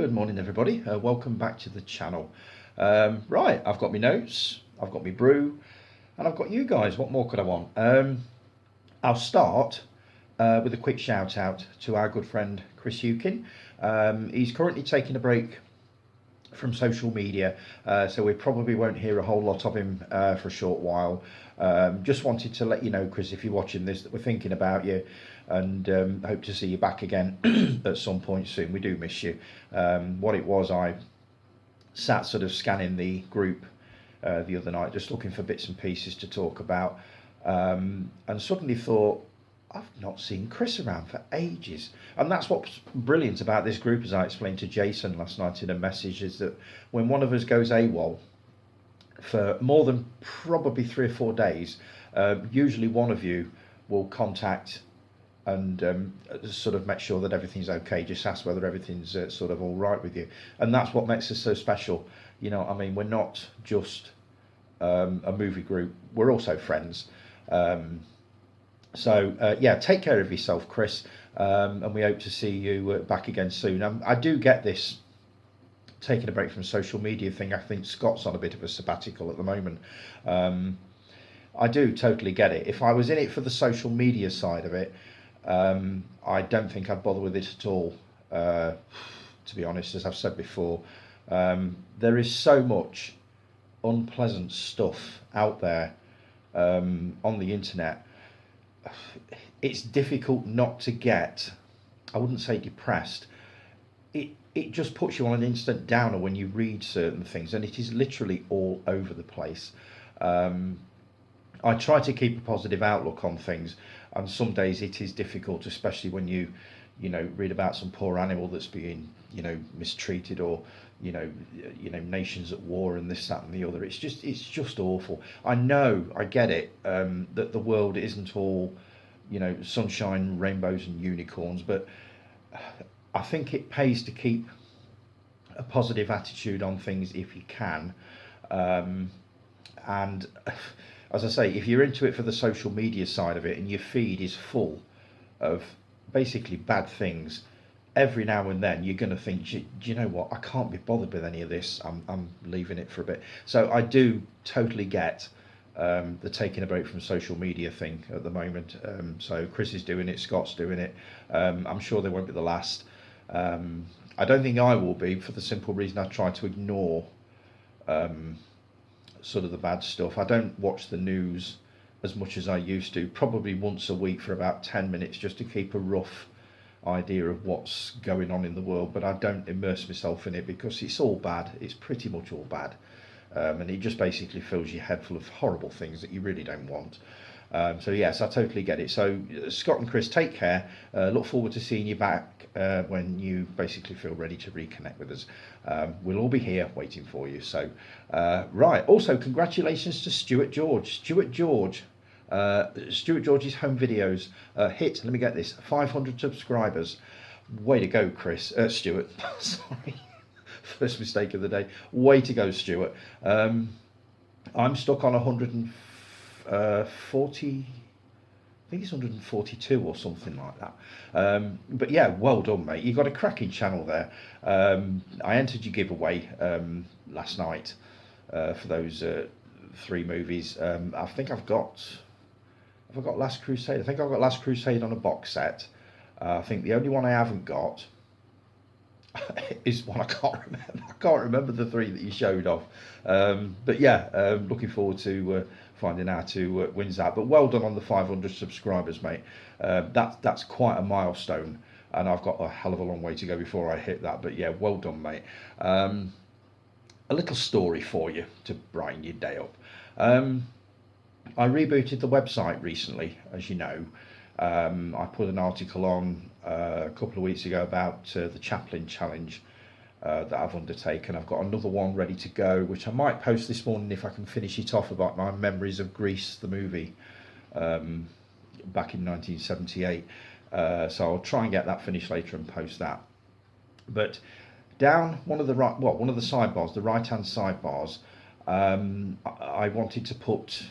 Good morning, everybody. Welcome back to the channel. Right, I've got my notes, I've got my brew, and I've got you guys. What more could I want? I'll start with a quick shout out to our good friend Chris Eukin. He's currently taking a break from social media, so we probably won't hear a whole lot of him for a short while. Just wanted to let you know, Chris, if you're watching this, that we're thinking about you, and hope to see you back again at some point soon. We do miss you. What it was, I sat sort of scanning the group the other night, just looking for bits and pieces to talk about, and suddenly thought, I've not seen Chris around for ages. And that's what's brilliant about this group, as I explained to Jason last night in a message, is that when one of us goes AWOL for more than probably 3 or 4 days, usually one of you will contact and sort of make sure that everything's okay, just ask whether everything's sort of all right with you. And that's what makes us so special. You know, I mean, we're not just a movie group, we're also friends. So yeah, take care of yourself, Chris, and we hope to see you back again soon. I do get this taking a break from social media thing. I think Scott's on a bit of a sabbatical at the moment. I do totally get it. If I was in it for the social media side of it, I don't think I'd bother with it at all, to be honest. As I've said before, there is so much unpleasant stuff out there on the internet. It's difficult not to get, I wouldn't say depressed, it just puts you on an instant downer when you read certain things, and it is literally all over the place. I try to keep a positive outlook on things, and some days it is difficult, especially when you read about some poor animal that's being mistreated, or nations at war and this, that and the other. It's just awful. I know, I get it, that the world isn't all sunshine, rainbows and unicorns, but I think it pays to keep a positive attitude on things if you can. And as I say, if you're into it for the social media side of it and your feed is full of basically bad things, every now and then you're going to think, do you know what, I can't be bothered with any of this, I'm leaving it for a bit. So I do totally get the taking a break from social media thing at the moment. So Chris is doing it, Scott's doing it. I'm sure they won't be the last. I don't think I will be, for the simple reason I try to ignore sort of the bad stuff. I don't watch the news as much as I used to, probably once a week for about 10 minutes, just to keep a rough idea of what's going on in the world, but I don't immerse myself in it because it's all bad. It's pretty much all bad, and it just basically fills your head full of horrible things that you really don't want. So yes, I totally get it. So Scott and Chris, take care. Look forward to seeing you back when you basically feel ready to reconnect with us. We'll all be here waiting for you. So right, also congratulations to Stuart George. Stuart George's home videos hit, let me get this, 500 subscribers. Way to go, Chris, Stuart. Sorry, first mistake of the day. Way to go, Stuart. I'm stuck on 140, I think it's 142 or something like that. But yeah, well done, mate. You've got a cracking channel there. I entered your giveaway last night for those 3 movies. I think I've got Last Crusade. I think I've got Last Crusade on a box set. I think the only one I haven't got is one I can't remember. I can't remember the 3 that you showed off. But yeah, looking forward to finding out who wins that. But well done on the 500 subscribers, mate. That's quite a milestone, and I've got a hell of a long way to go before I hit that. But yeah, well done, mate. A little story for you to brighten your day up. I rebooted the website recently, as you know. I put an article on a couple of weeks ago about the Chaplin Challenge that I've undertaken. I've got another one ready to go, which I might post this morning if I can finish it off, about my memories of Grease, the movie, back in 1978. So I'll try and get that finished later and post that. But down one of the sidebars, the right-hand sidebars, I wanted to put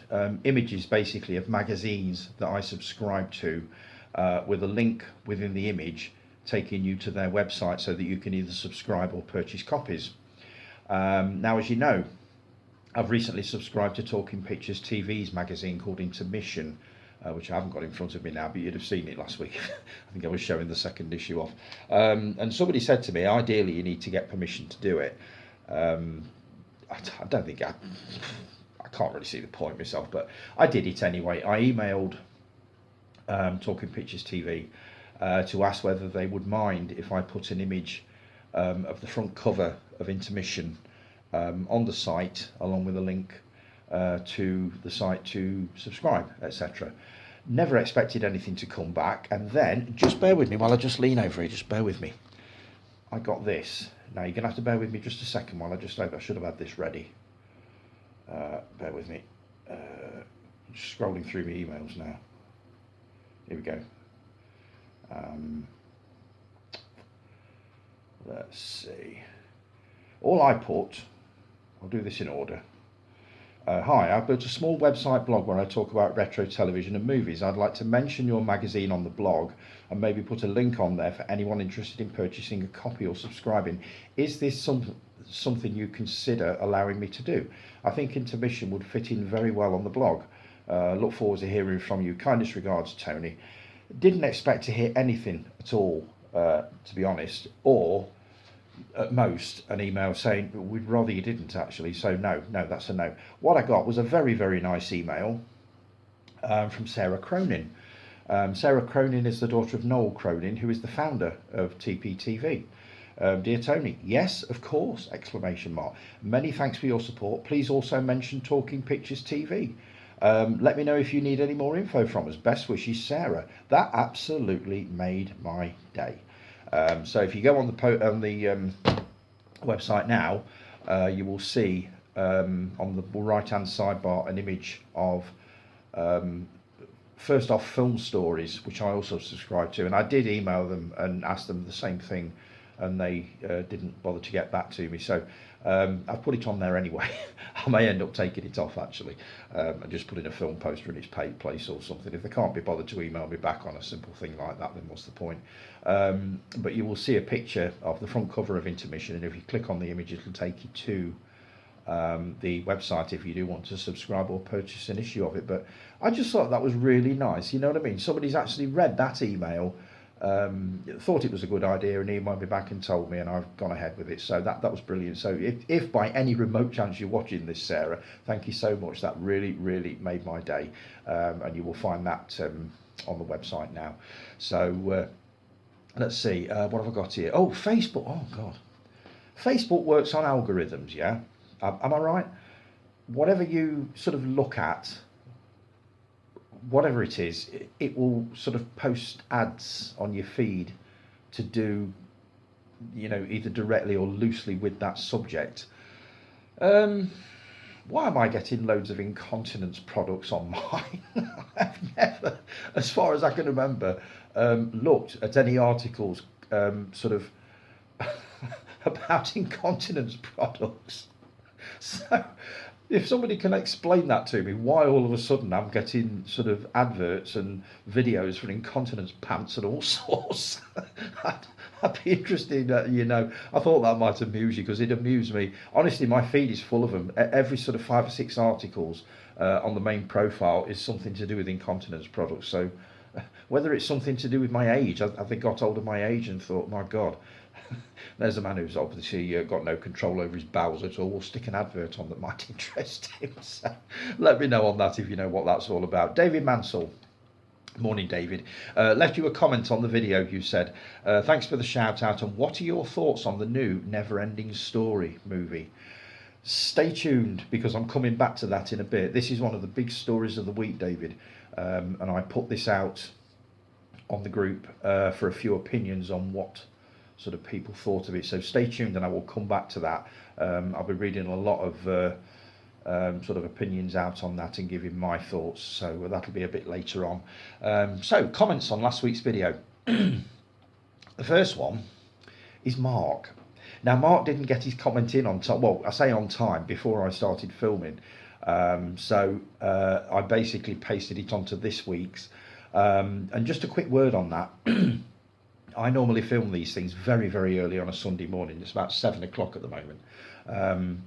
images basically of magazines that I subscribe to, with a link within the image taking you to their website so that you can either subscribe or purchase copies. Now, as you know, I've recently subscribed to Talking Pictures TV's magazine called Intermission, which I haven't got in front of me now, but you'd have seen it last week. I think I was showing the second issue off. And somebody said to me, ideally you need to get permission to do it. I don't think I can't really see the point myself, but I did it anyway. I emailed Talking Pictures TV to ask whether they would mind if I put an image of the front cover of Intermission on the site, along with a link to the site to subscribe, etc. Never expected anything to come back, and then, just bear with me while I just lean over here, just bear with me. I got this. Now you're going to have to bear with me just a second while I should have had this ready. Bear with me. Just scrolling through my emails now. Here we go. Let's see. All I put, I'll do this in order. Hi, I've built a small website blog where I talk about retro television and movies. I'd like to mention your magazine on the blog and maybe put a link on there for anyone interested in purchasing a copy or subscribing. Is this something you consider allowing me to do? I think Intermission would fit in very well on the blog. Look forward to hearing from you. Kindest regards, Tony. Didn't expect to hear anything at all, to be honest, or at most an email saying we'd rather you didn't actually. So no, that's a no. What I got was a very, very nice email from Sarah Cronin. Sarah Cronin is the daughter of Noel Cronin, who is the founder of TPTV. Dear Tony, yes, of course, exclamation mark. Many thanks for your support. Please also mention Talking Pictures TV. Let me know if you need any more info from us. Best wishes, Sarah. That absolutely made my day. So if you go on the website now, you will see on the right-hand sidebar an image of first off Film Stories, which I also subscribe to, and I did email them and ask them the same thing, and they didn't bother to get back to me. So I've put it on there anyway. I may end up taking it off actually, and just putting a film poster in its place or something. If they can't be bothered to email me back on a simple thing like that, then what's the point? But you will see a picture of the front cover of Intermission, and if you click on the image, it'll take you to the website if you do want to subscribe or purchase an issue of it. But I just thought that was really nice. You know what I mean? Somebody's actually read that email, thought it was a good idea, and emailed me back and told me, and I've gone ahead with it. So that was brilliant. So if by any remote chance you're watching this, Sarah, thank you so much. That really, really made my day, and you will find that on the website now. So let's see, what have I got here? Oh, Facebook. Oh God, Facebook works on algorithms. Yeah, am I right? Whatever you sort of look at, whatever it is, it will sort of post ads on your feed to do, either directly or loosely with that subject. Why am I getting loads of incontinence products on mine? I've never, as far as I can remember, looked at any articles sort of about incontinence products. So if somebody can explain that to me, why all of a sudden I'm getting sort of adverts and videos for incontinence pants and all sorts, I'd be interested. I thought that might amuse you, because it amused me. Honestly, my feed is full of them. Every sort of 5 or 6 articles on the main profile is something to do with incontinence products. So whether it's something to do with my age, I think got hold of my age and thought, my God, there's a man who's obviously got no control over his bowels at all. We'll stick an advert on that might interest him. So let me know on that if you know what that's all about. David Mansell. Morning, David. Left you a comment on the video. You said, thanks for the shout out, and what are your thoughts on the new Never Ending Story movie? Stay tuned, because I'm coming back to that in a bit. This is one of the big stories of the week, David, and I put this out on the group for a few opinions on what sort of people thought of it. So stay tuned, and I will come back to that. I'll be reading a lot of sort of opinions out on that and giving my thoughts, so that'll be a bit later on. So comments on last week's video. The first one is Mark. Now Mark didn't get his comment in on time. Well, I say on time, before I started filming, so I basically pasted it onto this week's, and just a quick word on that. I normally film these things very, very early on a Sunday morning. It's about 7 o'clock at the moment. Um,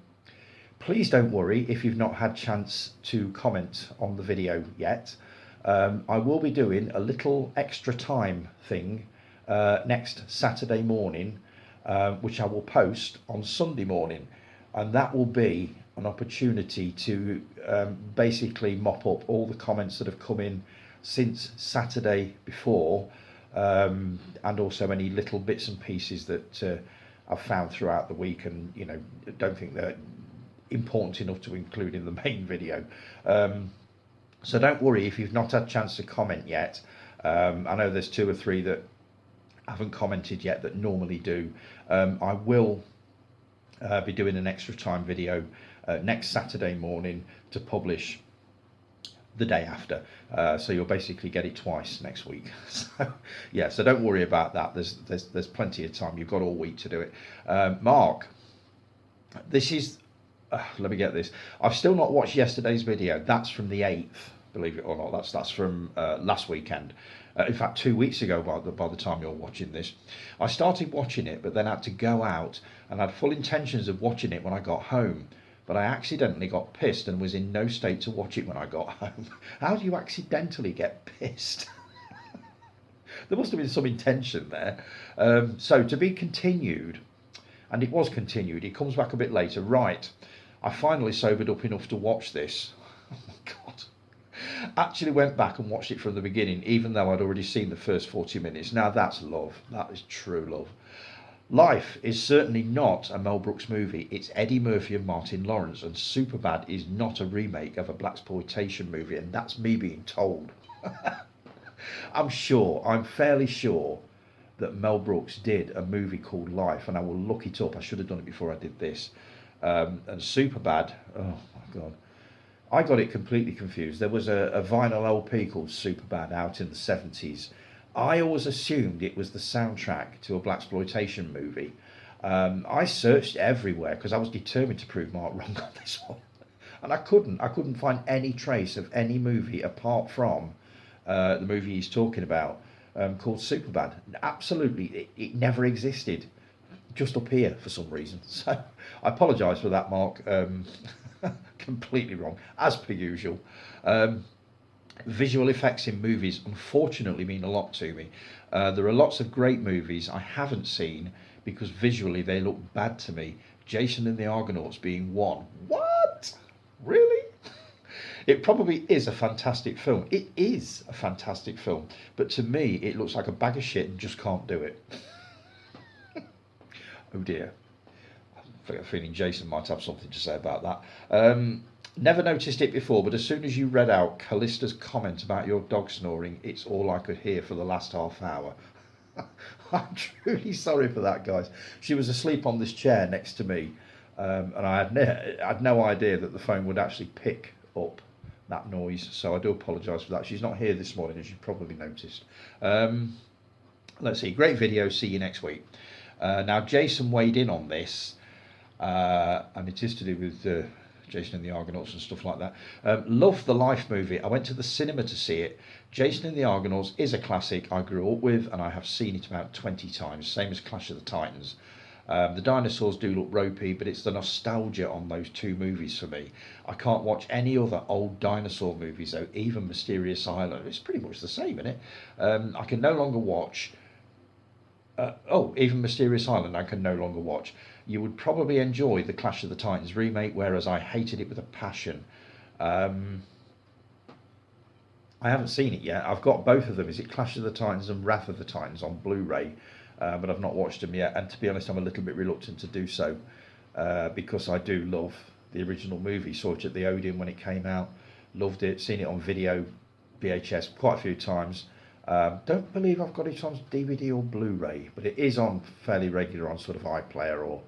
Please don't worry if you've not had chance to comment on the video yet. I will be doing a little extra time thing next Saturday morning, which I will post on Sunday morning, and that will be an opportunity to basically mop up all the comments that have come in since Saturday before, and also any little bits and pieces that I've found throughout the week, and don't think they're important enough to include in the main video. So don't worry if you've not had a chance to comment yet. I know there's 2 or 3 that haven't commented yet that normally do. I will be doing an extra time video next Saturday morning to publish the day after, so you'll basically get it twice next week. So yeah, so don't worry about that. There's plenty of time. You've got all week to do it. Mark, this is let me get this. I've still not watched yesterday's video. That's from the 8th, believe it or not. That's from last weekend. In fact, 2 weeks ago, by the time you're watching this. I started watching it, but then had to go out, and had full intentions of watching it when I got home. But I accidentally got pissed and was in no state to watch it when I got home. How do you accidentally get pissed? There must have been some intention there. So to be continued, and it was continued. It comes back a bit later. Right. I finally sobered up enough to watch this. Oh my God. Actually went back and watched it from the beginning, even though I'd already seen the first 40 minutes. Now that's love. That is true love. Life is certainly not a Mel Brooks movie. It's Eddie Murphy and Martin Lawrence, and Superbad is not a remake of a blaxploitation movie, and that's me being told. I'm fairly sure that Mel Brooks did a movie called Life, and I will look it up. I should have done it before I did this. And Superbad, oh my God, I got it completely confused. There was a vinyl LP called Superbad out in the 70s. I always assumed it was the soundtrack to a blaxploitation movie. I searched everywhere because I was determined to prove Mark wrong on this one, and I couldn't find any trace of any movie apart from the movie he's talking about, called Superbad. Absolutely, it never existed, just up here for some reason. So I apologise for that, Mark. Completely wrong, as per usual. Visual effects in movies unfortunately mean a lot to me. There are lots of great movies I haven't seen because visually they look bad to me. Jason and the Argonauts being one. What? Really? It probably is a fantastic film. It is a fantastic film. But to me, it looks like a bag of shit and just can't do it. Oh dear. I have a feeling Jason might have something to say about that. Never noticed it before, but as soon as you read out Callista's comment about your dog snoring, it's all I could hear for the last half hour. I'm truly sorry for that, guys. She was asleep on this chair next to me, and I had no idea that the phone would actually pick up that noise, so I do apologise for that. She's not here this morning, as you probably noticed. Let's see, great video, see you next week. Now, Jason weighed in on this, and it is to do with Jason and the Argonauts and stuff like that. Love the Life movie. I went to the cinema to see it. Jason and the Argonauts is a classic I grew up with, and I have seen it about 20 times, same as Clash of the Titans. The dinosaurs do look ropey, but it's the nostalgia on those 2 movies for me. I can't watch any other old dinosaur movies though, even Mysterious Island. It's pretty much the same, isn't it? I can no longer watch... even Mysterious Island I can no longer watch. You would probably enjoy the Clash of the Titans remake, whereas I hated it with a passion. I haven't seen it yet. I've got both of them. Is it Clash of the Titans and Wrath of the Titans on Blu-ray? But I've not watched them yet. And to be honest, I'm a little bit reluctant to do so because I do love the original movie. Saw it at the Odeon when it came out. Loved it. Seen it on video, VHS, quite a few times. Don't believe I've got it on DVD or Blu-ray, but it is on fairly regular on sort of iPlayer or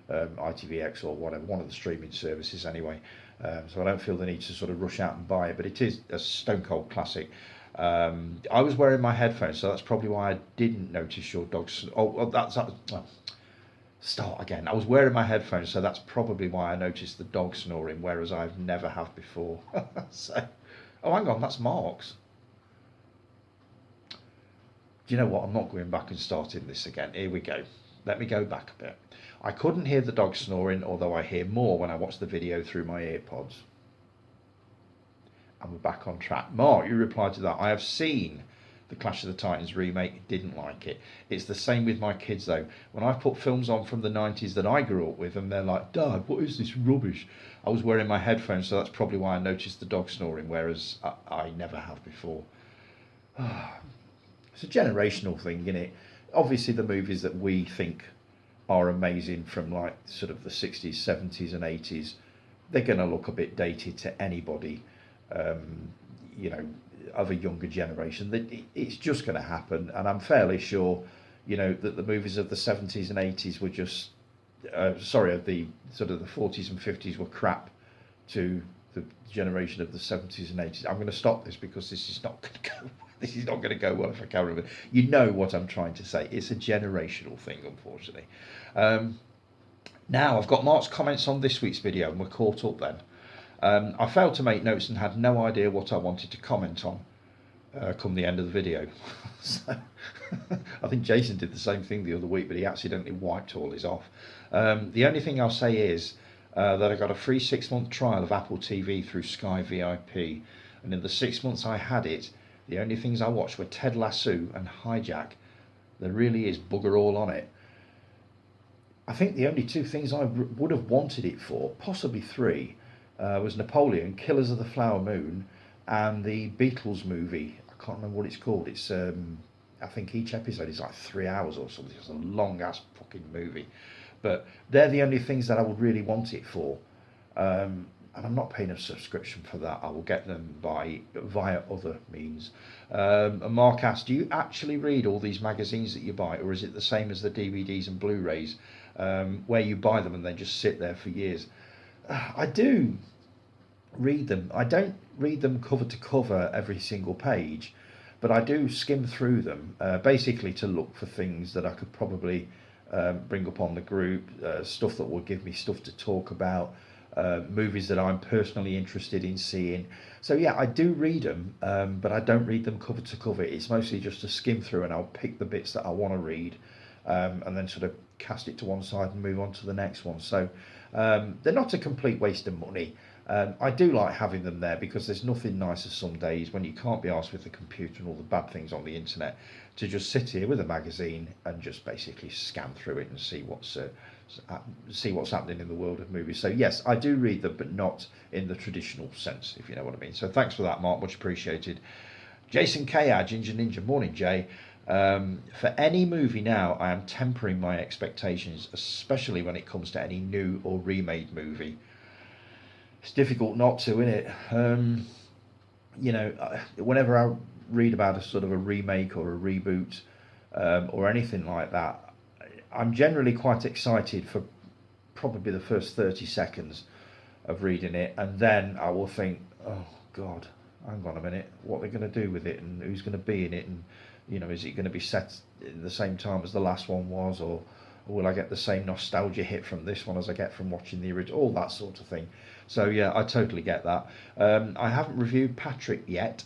ITVX or whatever, one of the streaming services anyway. So I don't feel the need to sort of rush out and buy it, but it is a stone cold classic. I was wearing my headphones, so that's probably why I didn't notice your dog's... Start again. I was wearing my headphones, so that's probably why I noticed the dog snoring, whereas I've never have before. So, oh, hang on, that's Mark's. Do you know what? I'm not going back and starting this again. Here we go. Let me go back a bit. I couldn't hear the dog snoring, although I hear more when I watch the video through my earpods. And we're back on track. Mark, you replied to that. I have seen the Clash of the Titans remake, didn't like it. It's the same with my kids though. When I've put films on from the 90s that I grew up with and they're like, Dad, what is this rubbish? I was wearing my headphones, so that's probably why I noticed the dog snoring, whereas I never have before. It's a generational thing, isn't it? Obviously, the movies that we think are amazing from like sort of the 60s, 70s, and 80s, they're going to look a bit dated to anybody, you know, of a younger generation. That it's just going to happen, and I'm fairly sure, you know, that the movies of the 70s and 80s were just, of the sort of the 40s and 50s were crap to the generation of the 70s and 80s. I'm going to stop this because this is not going to go. This is not going to go well if I can't remember. You know what I'm trying to say. It's a generational thing, unfortunately. Now I've got Mark's comments on this week's video, and we're caught up then. I failed to make notes and had no idea what I wanted to comment on come the end of the video. So, I think Jason did the same thing the other week, but he accidentally wiped all his off. The only thing I'll say is that I got a free 6-month trial of Apple TV through Sky VIP, and in the 6 months I had it, the only things I watched were Ted Lasso and Hijack. There really is bugger all on it. I think the only two things I would have wanted it for, possibly three, was Napoleon, Killers of the Flower Moon, and the Beatles movie. I can't remember what it's called. It's I think each episode is like 3 hours or something. It's a long ass fucking movie. But they're the only things that I would really want it for. And I'm not paying a subscription for that. I will get them via other means. And Mark asked, do you actually read all these magazines that you buy, or is it the same as the DVDs and Blu-rays, where you buy them and they just sit there for years? I do read them. I don't read them cover to cover every single page, but I do skim through them, basically to look for things that I could probably bring up on the group, stuff that will give me stuff to talk about, movies that I'm personally interested in seeing. So yeah, I do read them, but I don't read them cover to cover. It's mostly just a skim through, and I'll pick the bits that I want to read, and then sort of cast it to one side and move on to the next one. So they're not a complete waste of money. I do like having them there because there's nothing nicer some days when you can't be arsed with the computer and all the bad things on the internet to just sit here with a magazine and just basically scan through it and see what's happening in the world of movies. So yes, I do read them, but not in the traditional sense, if you know what I mean. So thanks for that, Mark, much appreciated. Jason K.R. Ginger Ninja, morning Jay. For any movie now, I am tempering my expectations, especially when it comes to any new or remade movie. It's difficult not to, isn't it? You know, whenever I read about a sort of a remake or a reboot, or anything like that, I'm generally quite excited for probably the first 30 seconds of reading it, and then I will think, oh God, hang on a minute, what are they going to do with it, and who's going to be in it, and you know, is it going to be set at the same time as the last one was, or will I get the same nostalgia hit from this one as I get from watching the original, all that sort of thing. So yeah, I totally get that. I haven't reviewed Patrick yet.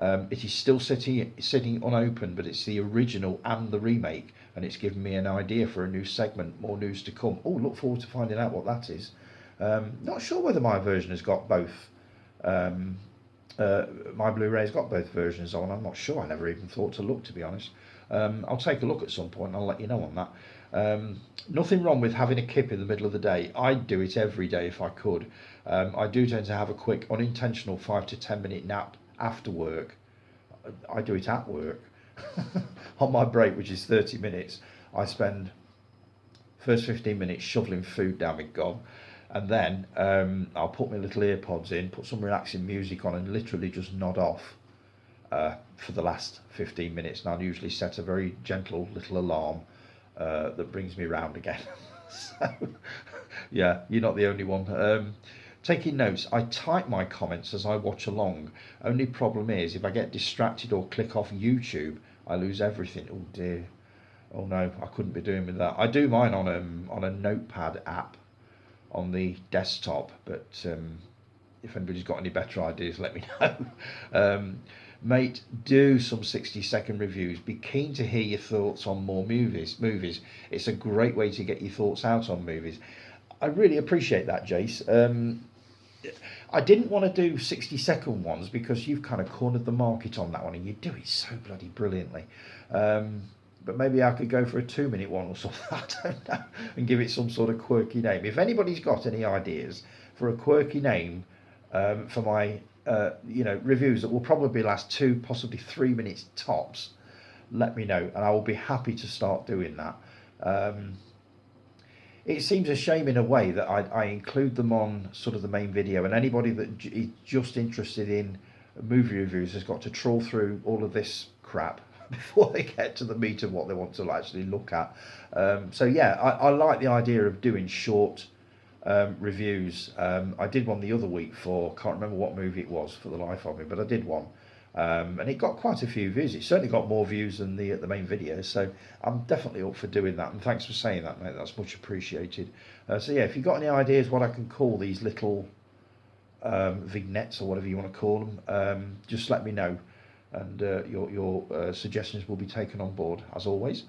It is still sitting unopened, but it's the original and the remake, and it's given me an idea for a new segment, more news to come. Oh, look forward to finding out what that is. Not sure whether my version has got both. My Blu-ray's got both versions on. I'm not sure. I never even thought to look, to be honest. I'll take a look at some point and I'll let you know on that. Nothing wrong with having a kip in the middle of the day. I'd do it every day if I could. I do tend to have a quick, unintentional 5 to 10 minute nap after work. I do it at work. On my break, which is 30 minutes, I spend first 15 minutes shoveling food down my gob, and then I'll put my little earpods in, put some relaxing music on, and literally just nod off for the last 15 minutes. And I'll usually set a very gentle little alarm that brings me round again. So yeah, you're not the only one. Taking notes, I type my comments as I watch along. Only problem is if I get distracted or click off YouTube, I lose everything. Oh dear. Oh no, I couldn't be doing with that. I do mine on a notepad app on the desktop, but if anybody's got any better ideas, let me know. mate, do some 60-second reviews. Be keen to hear your thoughts on more movies. It's a great way to get your thoughts out on movies. I really appreciate that, Jace. I didn't want to do 60-second ones because you've kind of cornered the market on that one, and you do it so bloody brilliantly. But maybe I could go for a 2-minute one or something, I don't know, and give it some sort of quirky name. If anybody's got any ideas for a quirky name for my reviews that will probably last 2, possibly 3 minutes tops, let me know, and I will be happy to start doing that. It seems a shame in a way that I include them on sort of the main video, and anybody that is just interested in movie reviews has got to trawl through all of this crap before they get to the meat of what they want to actually look at. So yeah, I like the idea of doing short reviews. I did one the other week for, can't remember what movie it was for the life of me, but I did one. And it got quite a few views. It certainly got more views than the main video, so I'm definitely up for doing that. And thanks for saying that, mate. That's much appreciated. So yeah, if you've got any ideas what I can call these little vignettes or whatever you want to call them, just let me know, and your suggestions will be taken on board as always.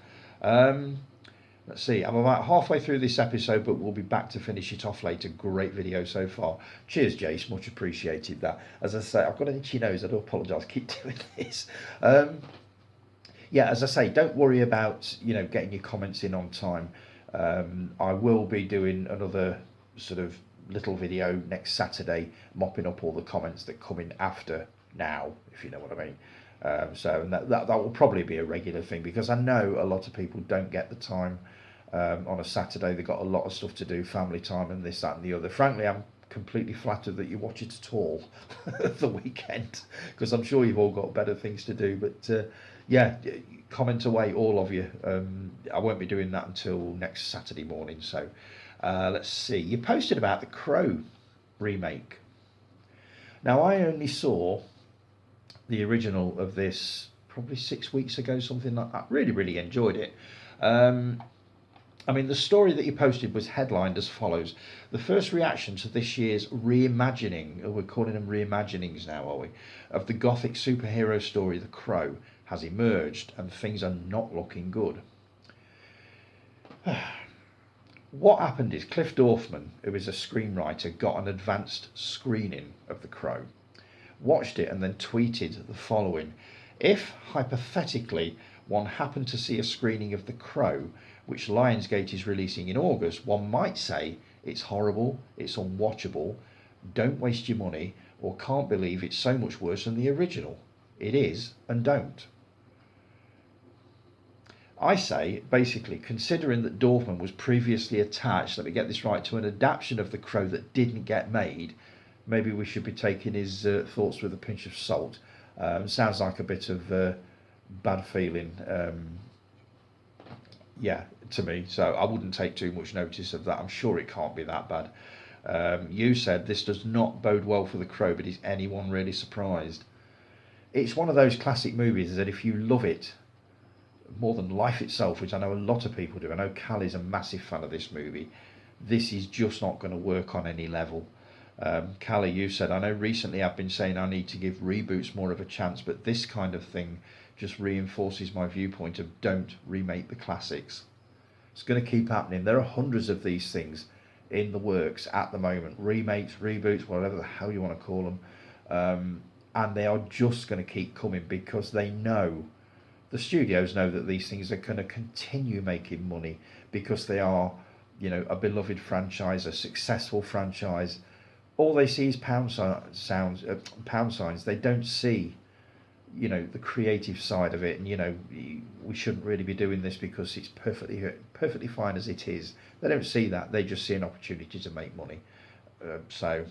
Let's see, I'm about halfway through this episode, but we'll be back to finish it off later. Great video so far. Cheers, Jace, much appreciated that. As I say, I've got an itchy nose, I do apologise, keep doing this. Yeah, as I say, don't worry about, getting your comments in on time. I will be doing another sort of little video next Saturday, mopping up all the comments that come in after now, if you know what I mean. So that will probably be a regular thing, because I know a lot of people don't get the time on a Saturday. They've got a lot of stuff to do, family time and this, that and the other. Frankly, I'm completely flattered that you watch it at all the weekend, because I'm sure you've all got better things to do. But yeah, comment away, all of you. I won't be doing that until next Saturday morning. So let's see. You posted about the Crow remake. Now, I only saw the original of this probably 6 weeks ago, something like that. Really enjoyed it. I mean, the story that you posted was headlined as follows: the first reaction to this year's reimagining, we're calling them reimaginings now, are we, of the gothic superhero story The Crow has emerged, and things are not looking good. What happened is Cliff Dorfman, who is a screenwriter, got an advanced screening of The Crow, watched it, and then tweeted the following: if, hypothetically, one happened to see a screening of The Crow, which Lionsgate is releasing in August, one might say it's horrible, it's unwatchable, don't waste your money, or can't believe it's so much worse than the original. It is, and don't. I say, basically, considering that Dorfman was previously attached, let me get this right, to an adaptation of The Crow that didn't get made, maybe we should be taking his thoughts with a pinch of salt. Sounds like a bit of bad feeling, yeah, to me. So I wouldn't take too much notice of that. I'm sure it can't be that bad. You said this does not bode well for The Crow, but is anyone really surprised? It's one of those classic movies that if you love it more than life itself, which I know a lot of people do, I know Callie's a massive fan of this movie, this is just not going to work on any level. Callie, you said, I know recently I've been saying I need to give reboots more of a chance, but this kind of thing just reinforces my viewpoint of don't remake the classics. It's going to keep happening. There are hundreds of these things in the works at the moment. Remakes, reboots, whatever the hell you want to call them. And they are just going to keep coming, because they know, the studios know, that these things are going to continue making money, because they are, a beloved franchise, a successful franchise. All they see is pound signs. They don't see, the creative side of it, and we shouldn't really be doing this because it's perfectly fine as it is. They don't see that. They just see an opportunity to make money. So,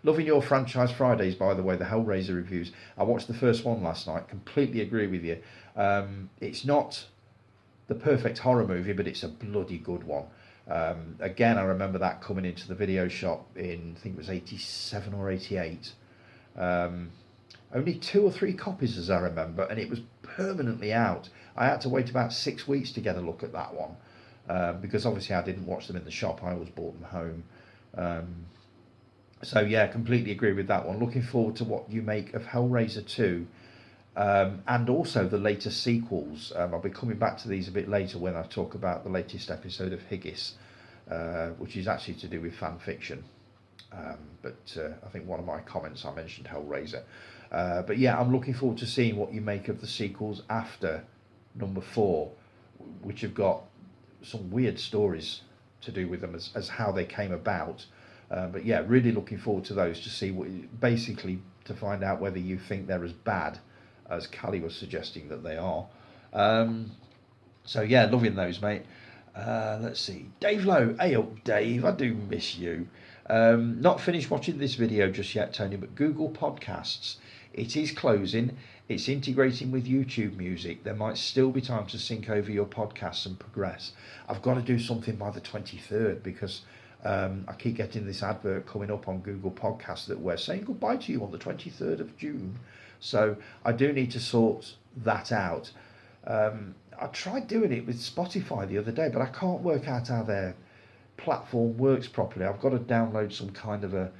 loving your Franchise Fridays, by the way, the Hellraiser reviews. I watched the first one last night. Completely agree with you. It's not the perfect horror movie, but it's a bloody good one. Again, I remember that coming into the video shop in, I think it was 87 or 88. Only 2 or 3 copies, as I remember, and it was permanently out. I had to wait about 6 weeks to get a look at that one, because obviously I didn't watch them in the shop. I always bought them home. So yeah, completely agree with that one. Looking forward to what you make of Hellraiser 2. and also the latest sequels. I'll be coming back to these a bit later when I talk about the latest episode of Higgis, which is actually to do with fan fiction. But I think one of my comments I mentioned Hellraiser. But yeah, I'm looking forward to seeing what you make of the sequels after number 4, which have got some weird stories to do with them as how they came about. But yeah, really looking forward to those to see basically to find out whether you think they're as bad as Callie was suggesting that they are. So yeah, loving those, mate. Let's see, Dave Lowe. Hey up, Dave. I do miss you. Not finished watching this video just yet, Tony, but Google Podcasts. It is closing. It's integrating with YouTube Music. There might still be time to sync over your podcasts and progress. I've got to do something by the 23rd because I keep getting this advert coming up on Google Podcasts that we're saying goodbye to you on the 23rd of June. So I do need to sort that out. I tried doing it with Spotify the other day, but I can't work out how their platform works properly. I've got to download some kind of a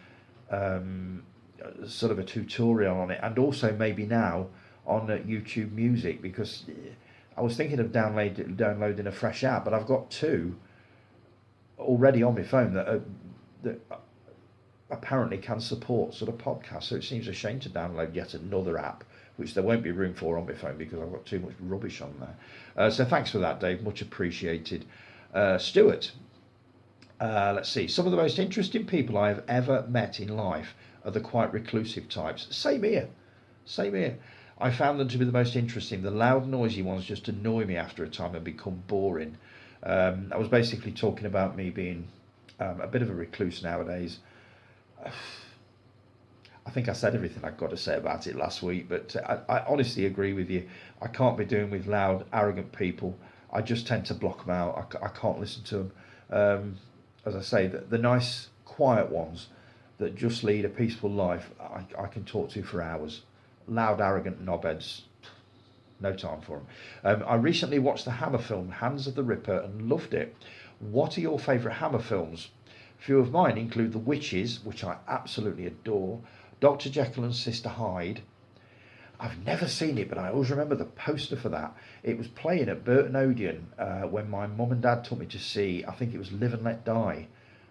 sort of a tutorial on it, and also maybe now on YouTube Music, because I was thinking of downloading a fresh app, but I've got 2 already on my phone that apparently can support sort of podcasts. So it seems a shame to download yet another app, which there won't be room for on my phone because I've got too much rubbish on there. So thanks for that, Dave. Much appreciated. Stuart. Let's see. Some of the most interesting people I have ever met in life are the quite reclusive types. Same here. Same here. I found them to be the most interesting. The loud, noisy ones just annoy me after a time and become boring. I was basically talking about me being a bit of a recluse nowadays. I think I said everything I've got to say about it last week, but I honestly agree with you. I can't be doing with loud, arrogant people. I just tend to block them out. I can't listen to them. As I say, the nice, quiet ones that just lead a peaceful life, I can talk to for hours. Loud, arrogant knobheads, no time for them. I recently watched the Hammer film, Hands of the Ripper, and loved it. What are your favourite Hammer films? A few of mine include The Witches, which I absolutely adore, Dr. Jekyll and Sister Hyde. I've never seen it, but I always remember the poster for that. It was playing at Burton Odeon when my mum and dad took me to see, I think it was Live and Let Die,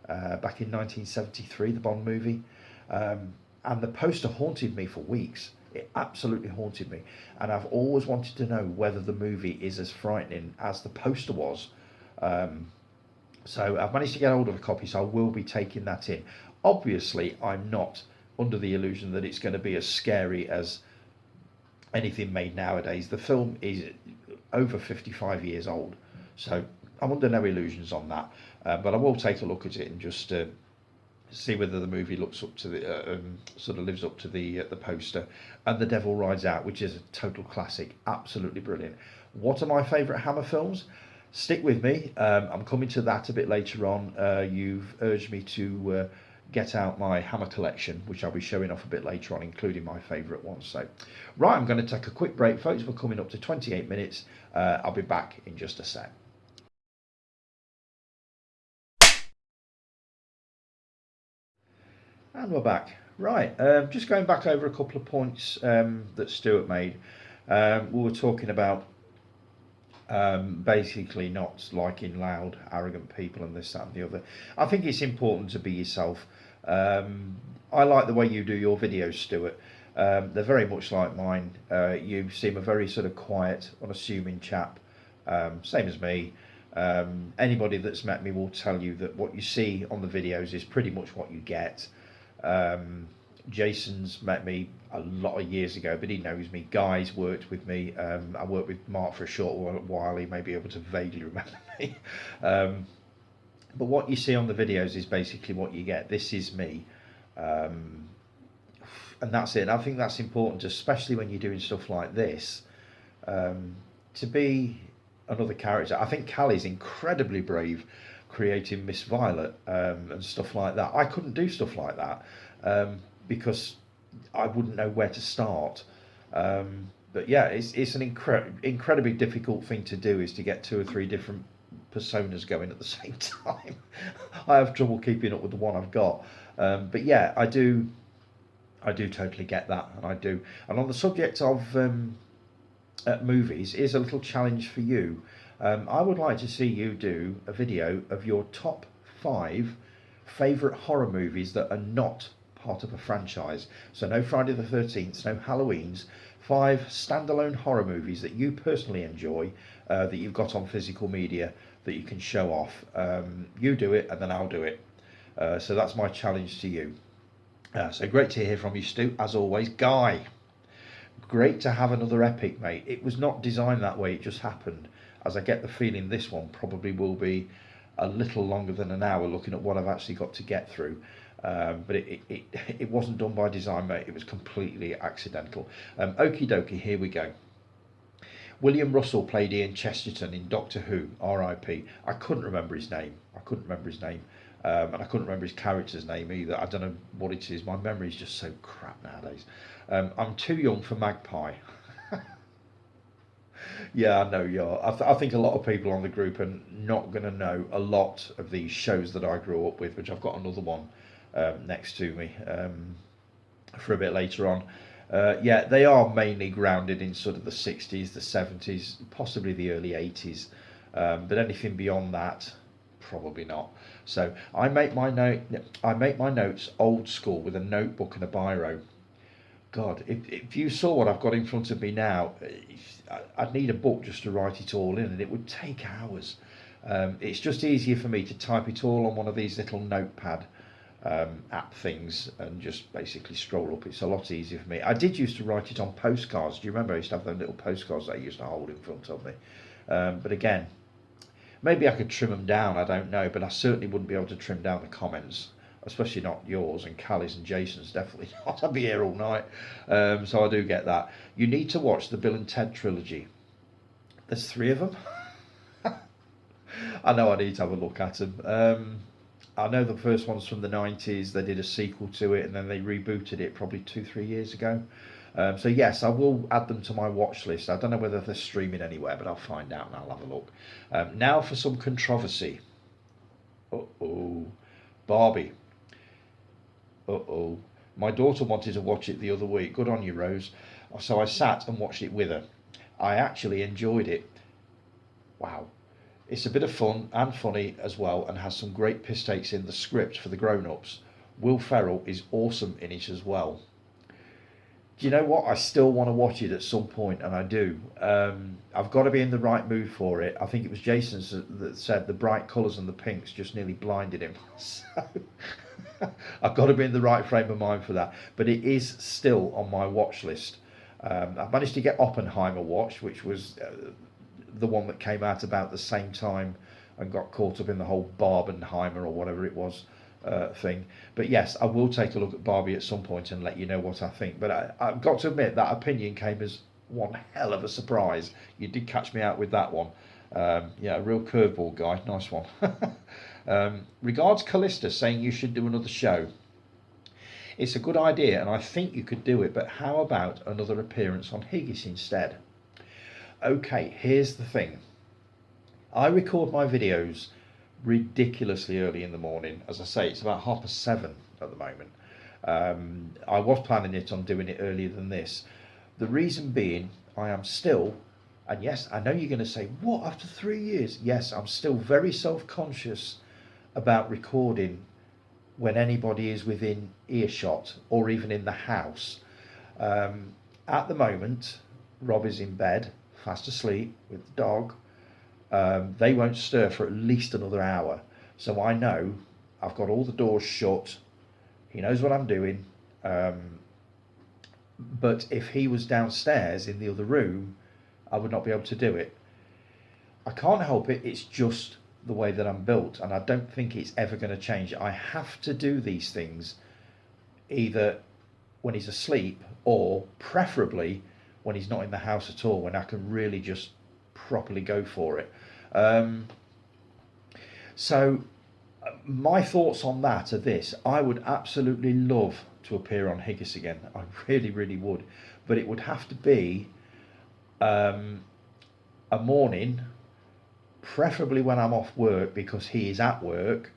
back in 1973, the Bond movie. And the poster haunted me for weeks. It absolutely haunted me. And I've always wanted to know whether the movie is as frightening as the poster was. So I've managed to get hold of a copy, so I will be taking that in. Obviously, I'm not under the illusion that it's going to be as scary as anything made nowadays. The film is over 55 years old, so I'm under no illusions on that. But I will take a look at it and just see whether the movie looks up to the sort of lives up to the poster. And The Devil Rides Out, which is a total classic, absolutely brilliant. What are my favourite Hammer films? Stick with me. I'm coming to that a bit later on. You've urged me to get out my Hammer collection, which I'll be showing off a bit later on, including my favourite ones. So, right, I'm going to take a quick break, folks. We're coming up to 28 minutes. I'll be back in just a sec. And we're back. Right, just going back over a couple of points that Stuart made. We were talking about basically not liking loud, arrogant people and this, that and the other. I think it's important to be yourself. I like the way you do your videos, Stuart. They're very much like mine. You seem a very sort of quiet, unassuming chap, same as me. Anybody that's met me will tell you that what you see on the videos is pretty much what you get. Jason's met me a lot of years ago, but he knows me. Guy's worked with me. I worked with Mark for a short while. He may be able to vaguely remember me. But what you see on the videos is basically what you get. This is me. And that's it. And I think that's important, especially when you're doing stuff like this, to be another character. I think Callie's incredibly brave creating Miss Violet and stuff like that. I couldn't do stuff like that because I wouldn't know where to start. But yeah, it's an incredibly difficult thing to do, is to get 2 or 3 different personas going at the same time. I have trouble keeping up with the one I've got. But yeah, I do I do totally get that, and I do. And on the subject of movies, here's a little challenge for you. I would like to see you do a video of your top 5 favourite horror movies that are not part of a franchise. So no Friday the 13th, no Halloweens. 5 standalone horror movies that you personally enjoy, that you've got on physical media that you can show off. You do it, and then I'll do it. So that's my challenge to you. So great to hear from you, Stu, as always. Guy, great to have another epic, mate. It was not designed that way, it just happened. As I get the feeling this one probably will be a little longer than an hour, looking at what I've actually got to get through. But it wasn't done by design, mate. It was completely accidental. Okie dokie, here we go. William Russell played Ian Chesterton in Doctor Who, R.I.P. I couldn't remember his name. And I couldn't remember his character's name either. I don't know what it is. My memory is just so crap nowadays. I'm too young for Magpie. Yeah, I know you are. I think a lot of people on the group are not going to know a lot of these shows that I grew up with, which I've got another one next to me for a bit later on. Yeah, they are mainly grounded in sort of the 60s, the 70s, possibly the early 80s. But anything beyond that, probably not. So I make my notes old school with a notebook and a biro. God, if you saw what I've got in front of me now, I'd need a book just to write it all in, and it would take hours. It's just easier for me to type it all on one of these little notepad app things and just basically stroll up. It's a lot easier for me. I did used to write it on postcards. Do you remember I used to have those little postcards that I used to hold in front of me? But again, maybe I could trim them down, I don't know, but I certainly wouldn't be able to trim down the comments, especially not yours and Callie's and Jason's, definitely not. I'd be here all night. So I do get that. You need to watch the Bill and Ted trilogy. There's 3 of them. I know I need to have a look at them. I know the first one's from the 90s. They did a sequel to it, and then they rebooted it probably 2-3 years ago. So yes, I will add them to my watch list. I don't know whether they're streaming anywhere, but I'll find out and I'll have a look. Now for some controversy. Uh-oh. Barbie. Uh-oh. My daughter wanted to watch it the other week. Good on you, Rose. So I sat and watched it with her. I actually enjoyed it. Wow. It's a bit of fun and funny as well, and has some great piss takes in the script for the grown-ups. Will Ferrell is awesome in it as well. Do you know what? I still want to watch it at some point, and I do. I've got to be in the right mood for it. I think it was Jason that said the bright colours and the pinks just nearly blinded him. So I've got to be in the right frame of mind for that. But it is still on my watch list. I've managed to get Oppenheimer watched, which was the one that came out about the same time and got caught up in the whole Barbenheimer or whatever it was thing. But yes, I will take a look at Barbie at some point and let you know what I think. But I've got to admit that opinion came as one hell of a surprise. You did catch me out with that one. Yeah, a real curveball, guy. Nice one. Regards Callista saying you should do another show. It's a good idea and I think you could do it, but how about another appearance on Higgis instead? Okay, here's the thing. I record my videos ridiculously early in the morning. As I say, it's about 7:30 at the moment. I was planning it on doing it earlier than this. The reason being, I am still, and yes, I know you're going to say, what, after 3 years? Yes, I'm still very self-conscious about recording when anybody is within earshot or even in the house. At the moment, Rob is in bed, fast asleep with the dog. They won't stir for at least another hour. So I know I've got all the doors shut. He knows what I'm doing. But if he was downstairs in the other room, I would not be able to do it. I can't help it. It's just the way that I'm built. And I don't think it's ever going to change. I have to do these things either when he's asleep or preferably when he's not in the house at all, when I can really just properly go for it. So my thoughts on that are this. I would absolutely love to appear on Higgis again. I really, really would. But it would have to be a morning, preferably when I'm off work because he is at work,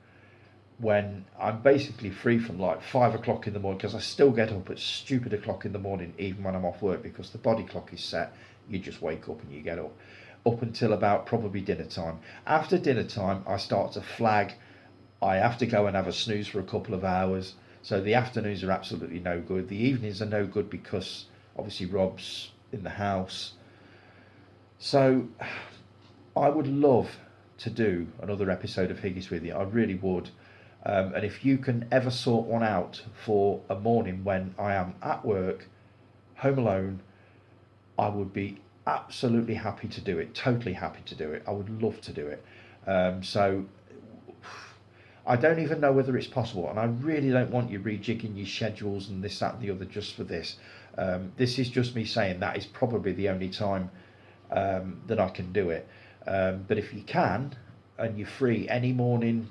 when I'm basically free from like 5 o'clock in the morning, because I still get up at stupid o'clock in the morning, even when I'm off work, because the body clock is set. You just wake up and you get up until about probably dinner time. After dinner time, I start to flag. I have to go and have a snooze for a couple of hours. So the afternoons are absolutely no good. The evenings are no good because obviously Rob's in the house. So I would love to do another episode of Higgies with you. I really would. And if you can ever sort one out for a morning when I am at work, home alone, I would be absolutely happy to do it. Totally happy to do it. I would love to do it. So I don't even know whether it's possible, and I really don't want you rejigging your schedules and this, that, and the other just for this. This is just me saying that is probably the only time that I can do it. But if you can, and you're free any morning,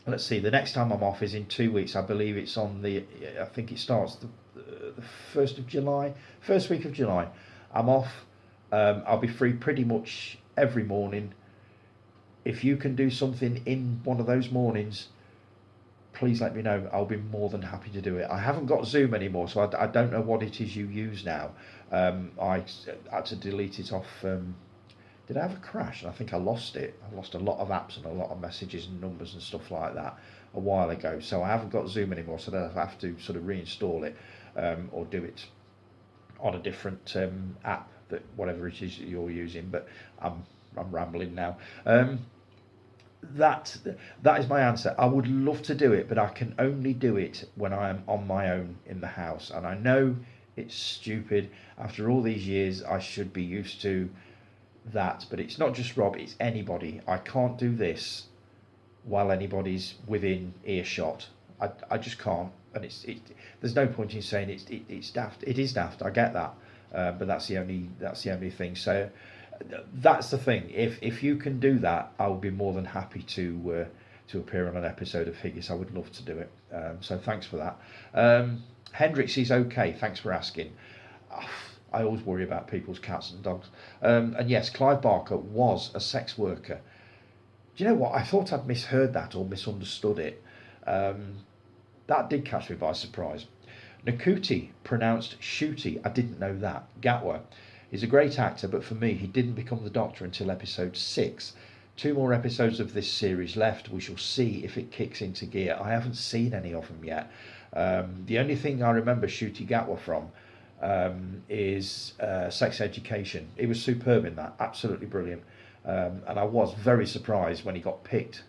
let's see, the next time I'm off is in 2 weeks. I believe it's on I think it starts the 1st of July, first week of July. I'm off. I'll be free pretty much every morning. If you can do something in one of those mornings, please let me know. I'll be more than happy to do it. I haven't got Zoom anymore, so I don't know what it is you use now. I had to delete it off. Did I have a crash? I think I lost it. I lost a lot of apps and a lot of messages and numbers and stuff like that a while ago. So I haven't got Zoom anymore, so I have to sort of reinstall it or do it on a different app, that whatever it is that you're using. But I'm rambling now. That is my answer. I would love to do it, but I can only do it when I am on my own in the house. And I know it's stupid. After all these years, I should be used to that, but it's not just Rob, it's anybody. I can't do this while anybody's within earshot. I just can't, and there's no point in saying it's daft. It is daft, I get that, but that's the only thing. So that's the thing. If you can do that, I will be more than happy to appear on an episode of Higgies. I would love to do it. So thanks for that. Hendrix is okay. Thanks for asking. I always worry about people's cats and dogs. And yes, Clive Barker was a sex worker. Do you know what? I thought I'd misheard that or misunderstood it. That did catch me by surprise. Nakuti, pronounced Shooty. I didn't know that. Gatwa is a great actor, but for me, he didn't become the Doctor until episode 6. 2 more episodes of this series left. We shall see if it kicks into gear. I haven't seen any of them yet. The only thing I remember Shooty Gatwa from is Sex Education. He was superb in that, absolutely brilliant. And I was very surprised when he got picked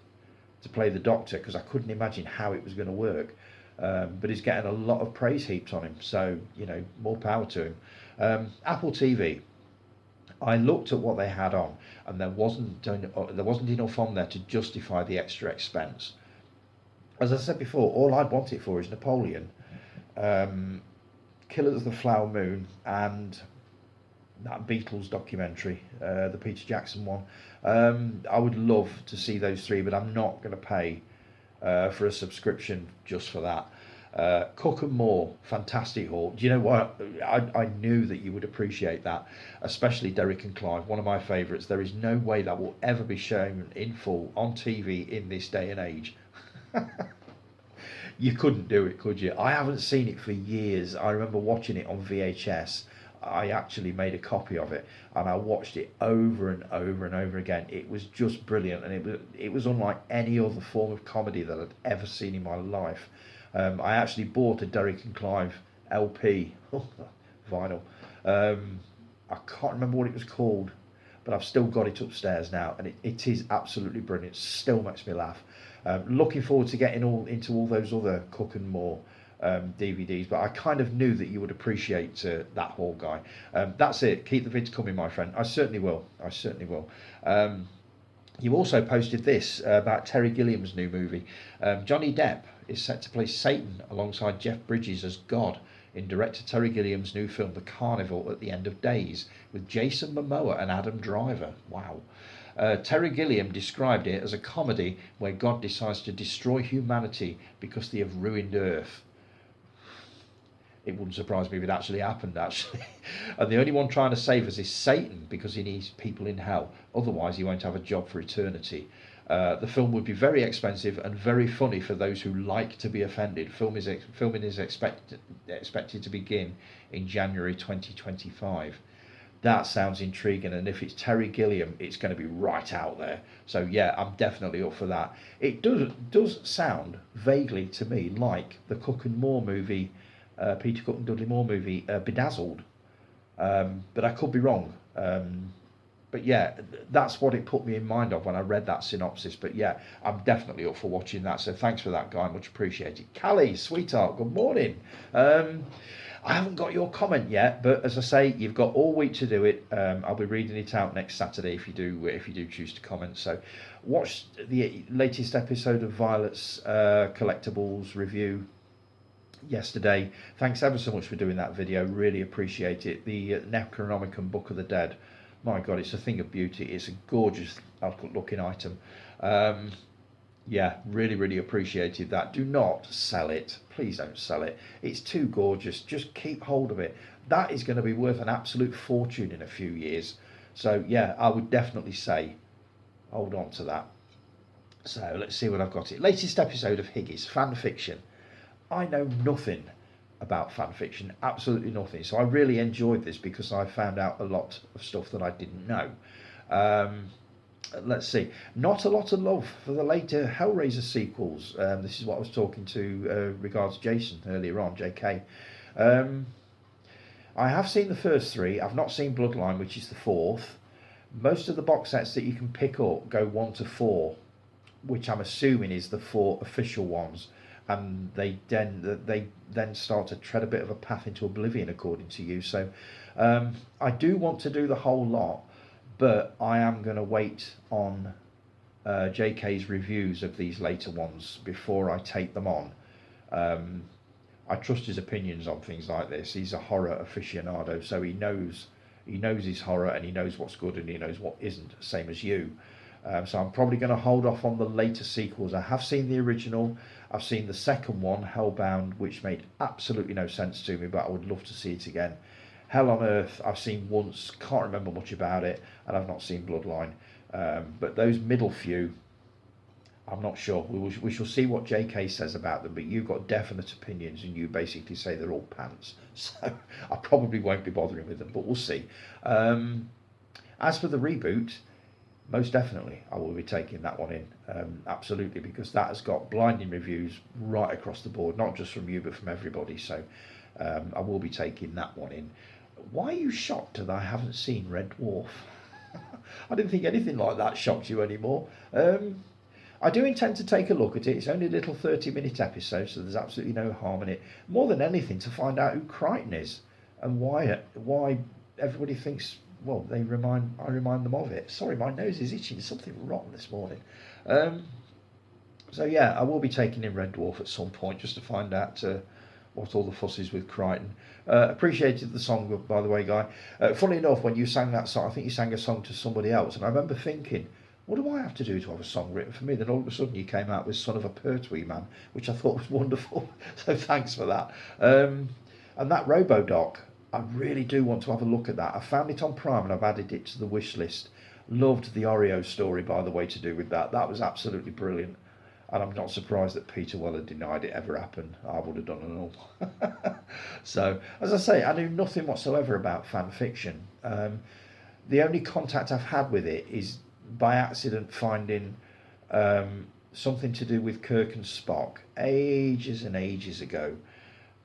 to play the Doctor, because I couldn't imagine how it was going to work. But he's getting a lot of praise heaped on him, so more power to him. Apple TV, I looked at what they had on, and there wasn't enough on there to justify the extra expense. As I said before, all I'd want it for is Napoleon, Killers of the Flower Moon, and that Beatles documentary, the Peter Jackson one. I would love to see those 3, but I'm not going to pay for a subscription just for that. Cook and More, fantastic haul. Do you know what? I knew that you would appreciate that, especially Derek and Clive, one of my favourites. There is no way that will ever be shown in full on TV in this day and age. You couldn't do it, could you? I haven't seen it for years. I remember watching it on VHS. I actually made a copy of it, and I watched it over and over and over again. It was just brilliant, and it was unlike any other form of comedy that I'd ever seen in my life. I actually bought a Derek and Clive LP, vinyl. I can't remember what it was called, but I've still got it upstairs now, and it is absolutely brilliant. It still makes me laugh. Looking forward to getting into all those other Cook and More DVDs, but I kind of knew that you would appreciate that haul, guy. That's it. Keep the vids coming, my friend. I certainly will. You also posted this about Terry Gilliam's new movie. Johnny Depp is set to play Satan alongside Jeff Bridges as God in director Terry Gilliam's new film The Carnival at the End of Days, with Jason Momoa and Adam Driver. Wow. Terry Gilliam described it as a comedy where God decides to destroy humanity because they have ruined Earth. It wouldn't surprise me if it actually happened, actually. And the only one trying to save us is Satan, because he needs people in hell. Otherwise, he won't have a job for eternity. The film would be very expensive and very funny for those who like to be offended. Filming is expected to begin in January 2025. That sounds intriguing, and if it's Terry Gilliam, it's going to be right out there. So yeah, I'm definitely up for that. It does sound vaguely to me like the Cook and Moore movie, Peter Cook and Dudley Moore movie, Bedazzled, but I could be wrong. But yeah, that's what it put me in mind of when I read that synopsis. But yeah, I'm definitely up for watching that. So thanks for that, Guy. Much appreciated. Callie, sweetheart, good morning. I haven't got your comment yet, but as I say, you've got all week to do it. I'll be reading it out next Saturday if you do choose to comment. So, watch the latest episode of Violet's collectibles review yesterday. Thanks ever so much for doing that video. Really appreciate it. The Necronomicon Book of the Dead. My God, it's a thing of beauty. It's a gorgeous looking item. Yeah, really appreciated that. Do not sell it. Please don't sell it. It's too gorgeous. Just keep hold of it. That is going to be worth an absolute fortune in a few years. So yeah, I would definitely say hold on to that. So let's see what I've got. It latest episode of Higgies fan fiction. I know nothing about fan fiction, absolutely nothing. So I really enjoyed this because I found out a lot of stuff that I didn't know. Let's see. Not a lot of love for the later Hellraiser sequels. This is what I was talking to regards Jason earlier on, JK. I have seen the first three. I've not seen Bloodline, which is the fourth. Most of the box sets that you can pick up go 1 to 4, which I'm assuming is the 4 official ones. And they then start to tread a bit of a path into oblivion, according to you. So I do want to do the whole lot, but I am going to wait on JK's reviews of these later ones before I take them on. I trust his opinions on things like this. He's a horror aficionado, so he knows his horror, and he knows what's good and he knows what isn't, same as you. So I'm probably going to hold off on the later sequels. I have seen the original. I've seen the second one, Hellbound, which made absolutely no sense to me, but I would love to see it again. Hell on Earth, I've seen once, can't remember much about it, and I've not seen Bloodline. But those middle few, I'm not sure. We shall see what JK says about them, but you've got definite opinions, and you basically say they're all pants. So I probably won't be bothering with them, but we'll see. As for the reboot, most definitely I will be taking that one in, absolutely, because that has got blinding reviews right across the board, not just from you but from everybody. So I will be taking that one in. Why are you shocked that I haven't seen Red Dwarf? I didn't think anything like that shocked you anymore. I do intend to take a look at it. It's only a little 30-minute episode, so there's absolutely no harm in it. More than anything, to find out who Crichton is and why everybody thinks, well, I remind them of it. Sorry, my nose is itching. There's something wrong this morning. So yeah, I will be taking in Red Dwarf at some point just to find out what all the fuss is with Crichton. Appreciated the song, by the way, Guy. Funny enough, when you sang that song, I think you sang a song to somebody else, and I remember thinking, what do I have to do to have a song written for me? Then all of a sudden you came out with Son of a Pertwee Man, which I thought was wonderful. So thanks for that. And that RoboDoc, I really do want to have a look at that. I found it on Prime and I've added it to the wish list. Loved the Oreo story, by the way, to do with that. That was absolutely brilliant. And I'm not surprised that Peter Weller denied it ever happened. I would have done it all. So, as I say, I knew nothing whatsoever about fan fiction. The only contact I've had with it is by accident finding something to do with Kirk and Spock ages and ages ago,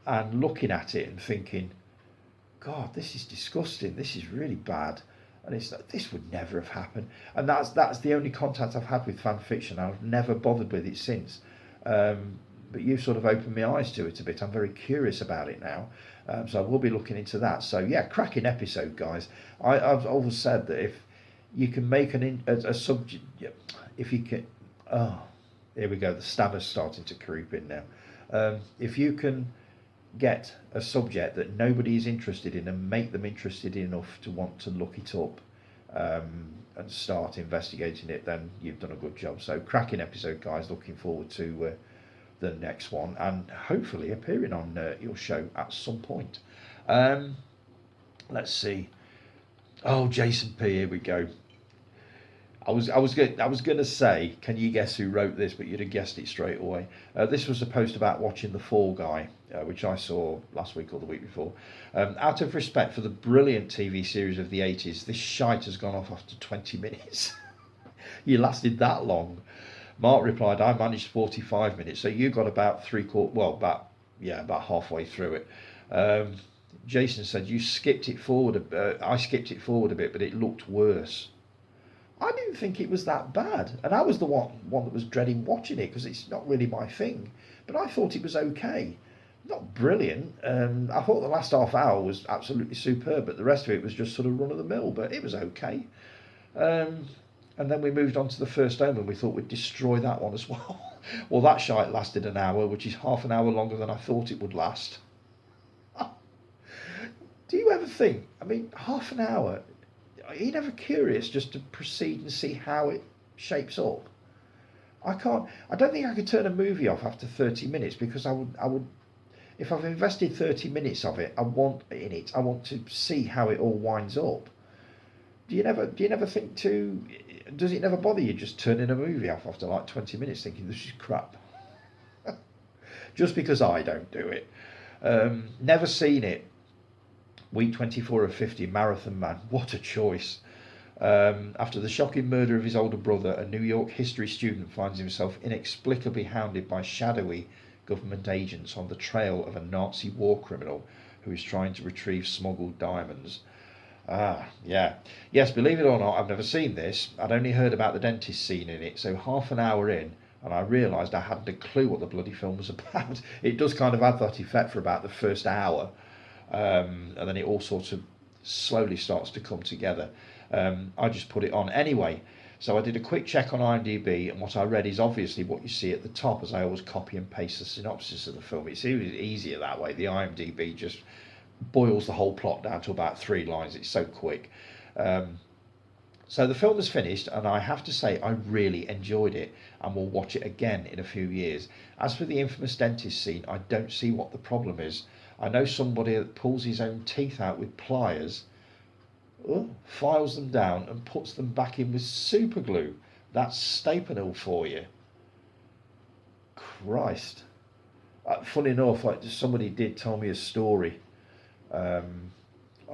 and looking at it and thinking, God, this is disgusting. This is really bad. And it's like, this would never have happened. And that's the only contact I've had with fan fiction. I've never bothered with it since. But you've sort of opened my eyes to it a bit. I'm very curious about it now. So I will be looking into that. So yeah, cracking episode, guys. I've always said that if you can make a subject, if you can, here we go. The stammer's starting to creep in now. If you can get a subject that nobody is interested in and make them interested enough to want to look it up and start investigating it, then you've done a good job. So cracking episode, guys. Looking forward to the next one and hopefully appearing on your show at some point. Let's see. Oh, Jason P, here we go. I was going to say, can you guess who wrote this? But you'd have guessed it straight away. This was a post about watching The Fall Guy, which I saw last week or the week before. Out of respect for the brilliant TV series of the 80s, this shite has gone off after 20 minutes. You lasted that long. Mark replied, I managed 45 minutes, so you got about three quarter, well, about halfway through it. Um, Jason said, you skipped it forward. I skipped it forward a bit, but it looked worse. I didn't think it was that bad, and I was the one that was dreading watching it because it's not really my thing. But I thought it was okay, not brilliant. I thought the last half hour was absolutely superb, but the rest of it was just sort of run of the mill. But it was okay. Um, and then we moved on to the first home, and we thought we'd destroy that one as well. Well, that shite lasted an hour, which is half an hour longer than I thought it would last. Do you ever think? I mean, half an hour. Are you never curious just to proceed and see how it shapes up? I can't. I don't think I could turn a movie off after 30 minutes because I would. If I've invested 30 minutes of it, I want in it. I want to see how it all winds up. Do you never think to? Does it never bother you just turning a movie off after like 20 minutes, thinking this is crap? Just because I don't do it. Never seen it. Week 24 of 50, Marathon Man. What a choice. After the shocking murder of his older brother, a New York history student finds himself inexplicably hounded by shadowy government agents on the trail of a Nazi war criminal who is trying to retrieve smuggled diamonds. Ah, yeah. Yes, believe it or not, I've never seen this. I'd only heard about the dentist scene in it, so half an hour in, and I realised I hadn't a clue what the bloody film was about. It does kind of have that effect for about the first hour, and then it all sort of slowly starts to come together. I just put it on anyway. So I did a quick check on IMDb, and what I read is obviously what you see at the top, as I always copy and paste the synopsis of the film. It's easier that way. The IMDb just boils the whole plot down to about 3 lines. It's so quick. So the film is finished, and I have to say I really enjoyed it and will watch it again in a few years. As for the infamous dentist scene, I don't see what the problem is. I know somebody that pulls his own teeth out with pliers, files them down and puts them back in with super glue. That's Stapenhill for you. Christ. Funny enough, like somebody did tell me a story,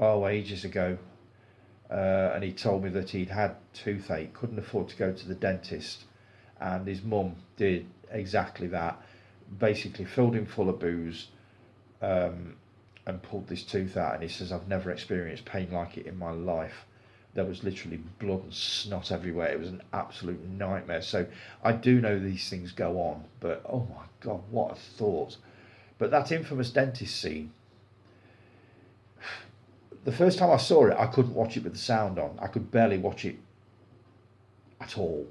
ages ago, and he told me that he'd had toothache, couldn't afford to go to the dentist, and his mum did exactly that. Basically filled him full of booze, and pulled this tooth out, and he says, I've never experienced pain like it in my life. There was literally blood and snot everywhere. It was an absolute nightmare. So I do know these things go on, but oh my God, what a thought. But that infamous dentist scene, the first time I saw it, I couldn't watch it with the sound on. I could barely watch it at all.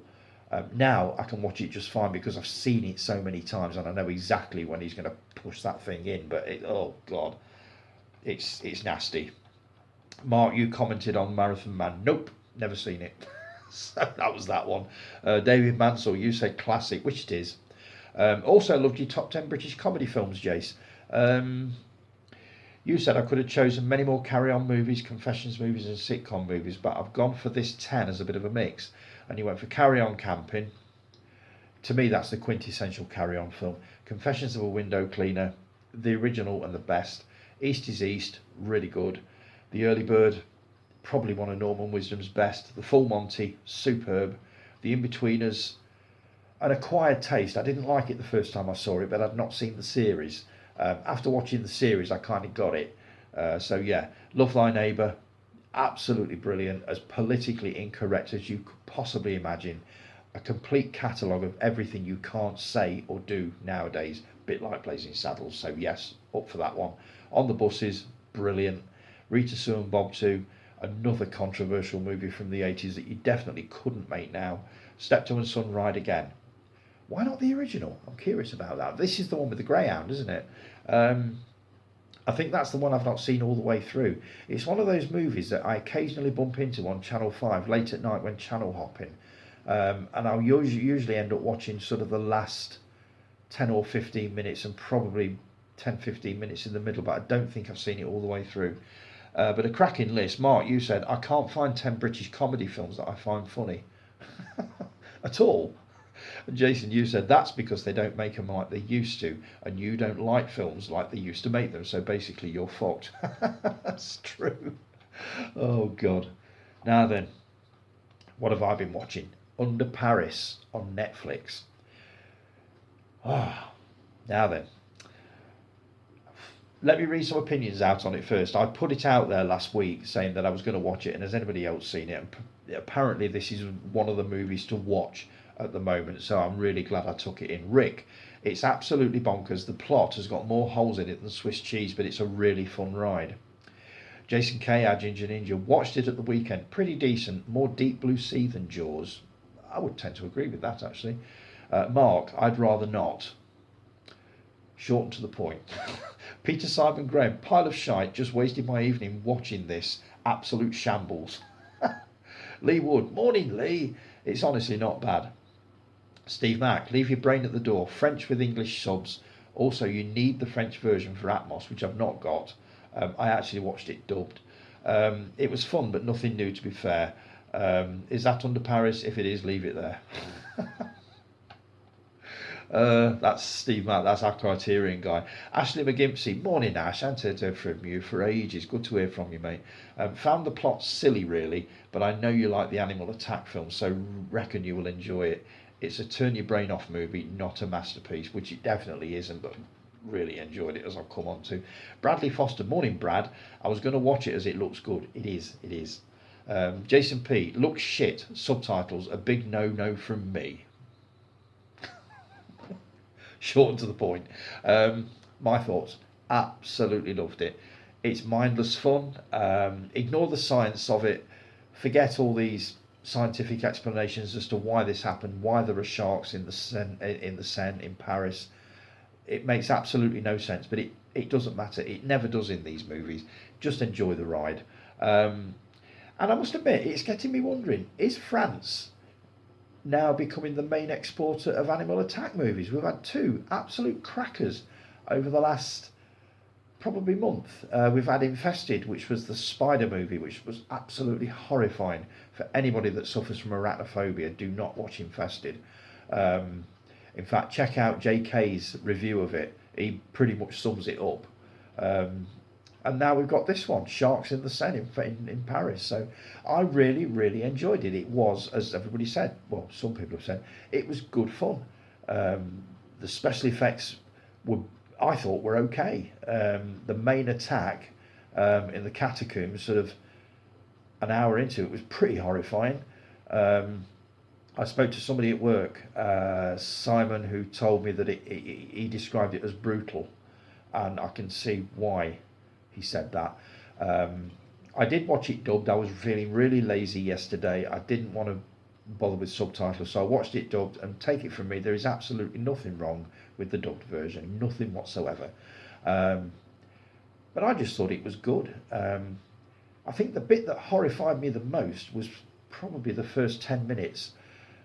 Now I can watch it just fine because I've seen it so many times and I know exactly when he's going to push that thing in. But oh God, it's nasty. Mark, you commented on Marathon Man. Nope, never seen it. So that was that one. David Mansell, you said classic, which it is. Also loved your top 10 British comedy films, Jace. You said I could have chosen many more carry-on movies, confessions movies and sitcom movies, but I've gone for this 10 as a bit of a mix. And you went for Carry On Camping. To me, that's the quintessential carry-on film. Confessions of a Window Cleaner, the original and the best. East is East, really good. The Early Bird, probably one of Norman Wisdom's best. The Full Monty, superb. The In-Betweeners, an acquired taste. I didn't like it the first time I saw it, but I'd not seen the series. After watching the series, I kind of got it. So yeah, Love Thy Neighbour, absolutely brilliant, as politically incorrect as you could possibly imagine. A complete catalogue of everything you can't say or do nowadays, a bit like Blazing Saddles. So yes, up for that one. On the Buses, brilliant. Rita Sue and Bob 2, another controversial movie from the 80s that you definitely couldn't make now. Steptoe and Son Ride Again. Why not the original? I'm curious about that. This is the one with the greyhound, isn't it? I think that's the one I've not seen all the way through. It's one of those movies that I occasionally bump into on Channel 5 late at night when channel hopping. And I'll usually end up watching sort of the last 10 or 15 minutes and probably 10-15 minutes in the middle, but I don't think I've seen it all the way through. But a cracking list. Mark, you said, I can't find 10 British comedy films that I find funny. At all. And Jason, you said that's because they don't make them like they used to, and you don't like films like they used to make them, so basically you're fucked. That's true. Oh, God. Now then, what have I been watching? Under Paris on Netflix. Ah, now then, let me read some opinions out on it first. I put it out there last week saying that I was going to watch it, and has anybody else seen it? Apparently, this is one of the movies to watch at the moment, so I'm really glad I took it in. Rick, it's absolutely bonkers. The plot has got more holes in it than Swiss cheese, but it's a really fun ride. Jason K, our Ginger Ninja, watched it at the weekend. Pretty decent, more Deep Blue Sea than Jaws. I would tend to agree with that, actually. Mark, I'd rather not. Short and to the point. Peter Simon Graham, pile of shite, just wasted my evening watching this. Absolute shambles. Lee Wood, morning Lee. It's honestly not bad. Steve Mack, leave your brain at the door. French with English subs. Also, you need the French version for Atmos, which I've not got. I actually watched it dubbed. It was fun, but nothing new to be fair. Is that Under Paris? If it is, leave it there. That's Steve Matt, that's our Criterion guy. Ashley McGimpsey, morning Ash, I haven't heard from you for ages. Good to hear from you, mate. Found the plot silly, really, but I know you like the animal attack film, so reckon you will enjoy it. It's a turn your brain off movie, not a masterpiece, which it definitely isn't, but really enjoyed it as I'll come on to. Bradley Foster, morning Brad. I was going to watch it as it looks good. It is. Jason P, looks shit. Subtitles, a big no from me. Short and to the point. My thoughts, absolutely loved it. It's mindless fun. Ignore the science of it. Forget all these scientific explanations as to why this happened, why there are sharks in the Seine in Paris. It makes absolutely no sense, but it doesn't matter. It never does in these movies. Just enjoy the ride. And I must admit, it's getting me wondering, is France now becoming the main exporter of animal attack movies? We've had two absolute crackers over the last probably month. We've had Infested, which was the spider movie, which was absolutely horrifying. For anybody that suffers from arachnophobia, do not watch Infested. In fact, check out JK's review of it. He pretty much sums it up. And now we've got this one, Sharks in the Seine in Paris. So I really enjoyed it. It was, as everybody said, well, some people have said, it was good fun. The special effects I thought were okay. The main attack in the catacombs, sort of an hour into it, was pretty horrifying. I spoke to somebody at work, Simon, who told me that he described it as brutal, and I can see why he said that. I did watch it dubbed. I was feeling really lazy yesterday. I didn't want to bother with subtitles, so I watched it dubbed, and take it from me, there is absolutely nothing wrong with the dubbed version, nothing whatsoever. But I just thought it was good. I think the bit that horrified me the most was probably the first 10 minutes.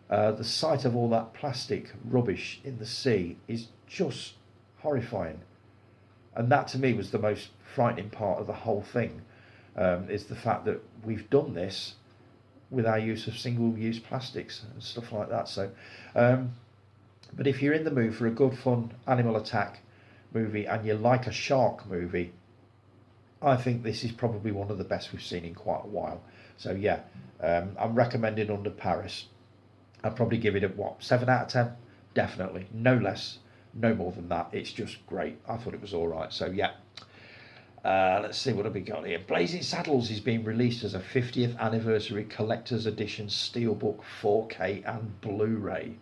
The sight of all that plastic rubbish in the sea is just horrifying. And that to me was the most frightening part of the whole thing, is the fact that we've done this with our use of single-use plastics and stuff like that. So, but if you're in the mood for a good fun animal attack movie and you like a shark movie, I think this is probably one of the best we've seen in quite a while. So yeah, I'm recommending Under Paris. I'd probably give it a 7 out of 10, definitely, no less, no more than that. It's just great. I thought it was all right. So yeah, let's see what have we got here. Blazing Saddles is being released as a 50th anniversary collector's edition steelbook, 4K and Blu-ray.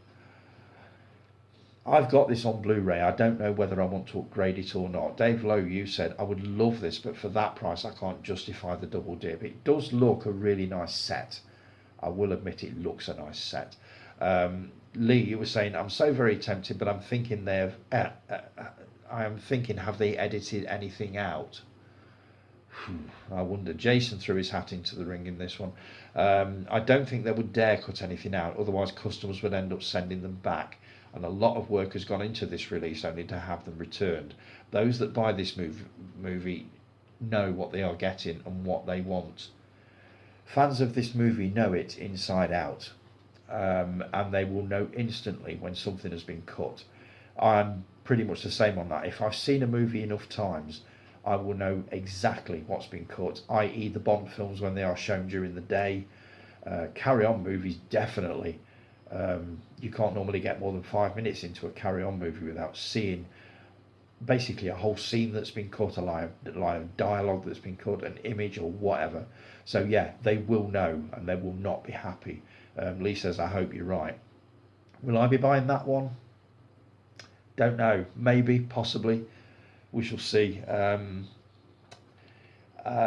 I've got this on Blu-ray. I don't know whether I want to upgrade it or not. Dave Lowe, you said, I would love this, but for that price I can't justify the double dip. It does look a really nice set. I will admit it looks a nice set. Lee, you were saying, I'm so very tempted, but I'm thinking have they edited anything out? I wonder. Jason threw his hat into the ring in this one. I don't think they would dare cut anything out, otherwise customers would end up sending them back. And a lot of work has gone into this release only to have them returned. Those that buy this movie know what they are getting and what they want. Fans of this movie know it inside out. and they will know instantly when something has been cut. I'm pretty much the same on that. If I've seen a movie enough times, I will know exactly what's been cut, i.e., the Bond films when they are shown during the day. Carry on movies, definitely. You can't normally get more than 5 minutes into a carry on movie without seeing basically a whole scene that's been cut, line of dialogue that's been cut, an image or whatever. So yeah, they will know and they will not be happy. Lee says, I hope you're right. Will I be buying that one? Don't know. Maybe, possibly. We shall see.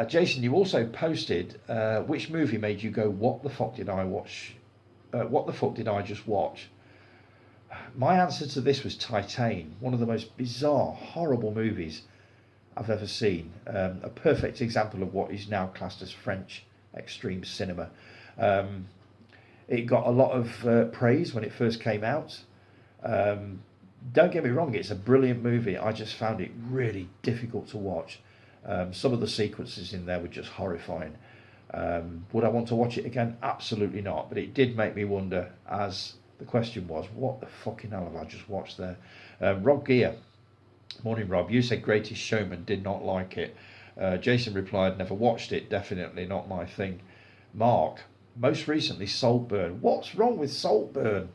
Jason, you also posted which movie made you go, what the fuck did I watch? What the fuck did I just watch? My answer to this was Titan, one of the most bizarre, horrible movies I've ever seen. A perfect example of what is now classed as French extreme cinema. It got a lot of praise when it first came out. Don't get me wrong, it's a brilliant movie. I just found it really difficult to watch. Some of the sequences in there were just horrifying. Would I want to watch it again? Absolutely not. But it did make me wonder, as the question was, what the fucking hell have I just watched there? Rob Gear. Morning, Rob. You said Greatest Showman, did not like it. Jason replied, never watched it, definitely not my thing. Mark, most recently Saltburn. What's wrong with Saltburn?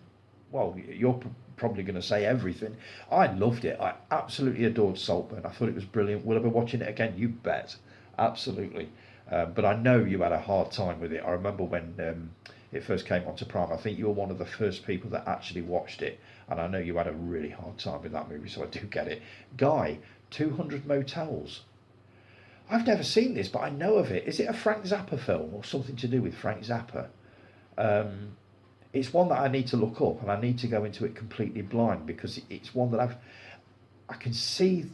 Well, you're probably going to say everything. I loved it. I absolutely adored Saltburn. I thought it was brilliant. Will I be watching it again? You bet. Absolutely. But I know you had a hard time with it. I remember when it first came onto Prime. I think you were one of the first people that actually watched it. And I know you had a really hard time with that movie, so I do get it. Guy, 200 Motels. I've never seen this, but I know of it. Is it a Frank Zappa film or something to do with Frank Zappa? It's one that I need to look up, and I need to go into it completely blind because it's one that I can see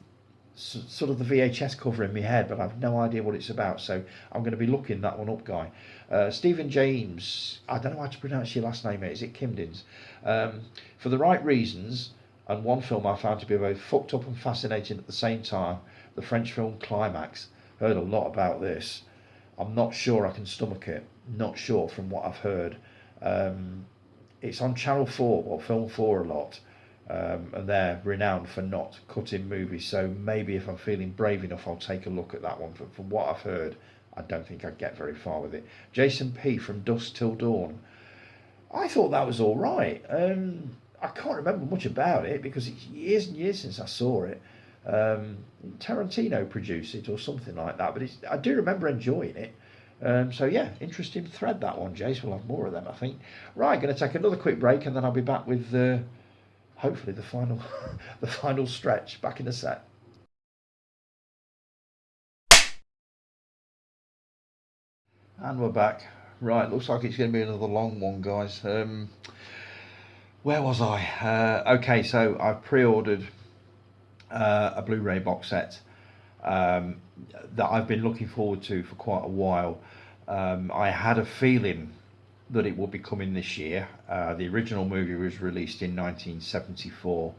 sort of the VHS cover in my head, but I've no idea what it's about. So I'm going to be looking that one up, Guy. Stephen James, I don't know how to pronounce your last name, mate. Is it Kimdins? For the right reasons, and one film I found to be both fucked up and fascinating at the same time, the French film Climax. Heard a lot about this. I'm not sure I can stomach it. Not sure from what I've heard. It's on Channel 4 or Film 4 a lot. And they're renowned for not cutting movies, so maybe if I'm feeling brave enough I'll take a look at that one. From what I've heard, I don't think I'd get very far with it. Jason P from Dusk Till Dawn. I thought that was alright. I can't remember much about it because it's years and years since I saw it. Tarantino produced it or something like that, but I do remember enjoying it. So yeah, interesting thread that one, Jace. We'll have more of them, I think. Right, going to take another quick break and then I'll be back with hopefully the final the final stretch. Back in a sec. And we're back. Right, looks like it's going to be another long one, guys. Where was I? Okay, so I've pre-ordered a Blu-ray box set that I've been looking forward to for quite a while. I had a feeling that it would be coming this year. The original movie was released in 1974,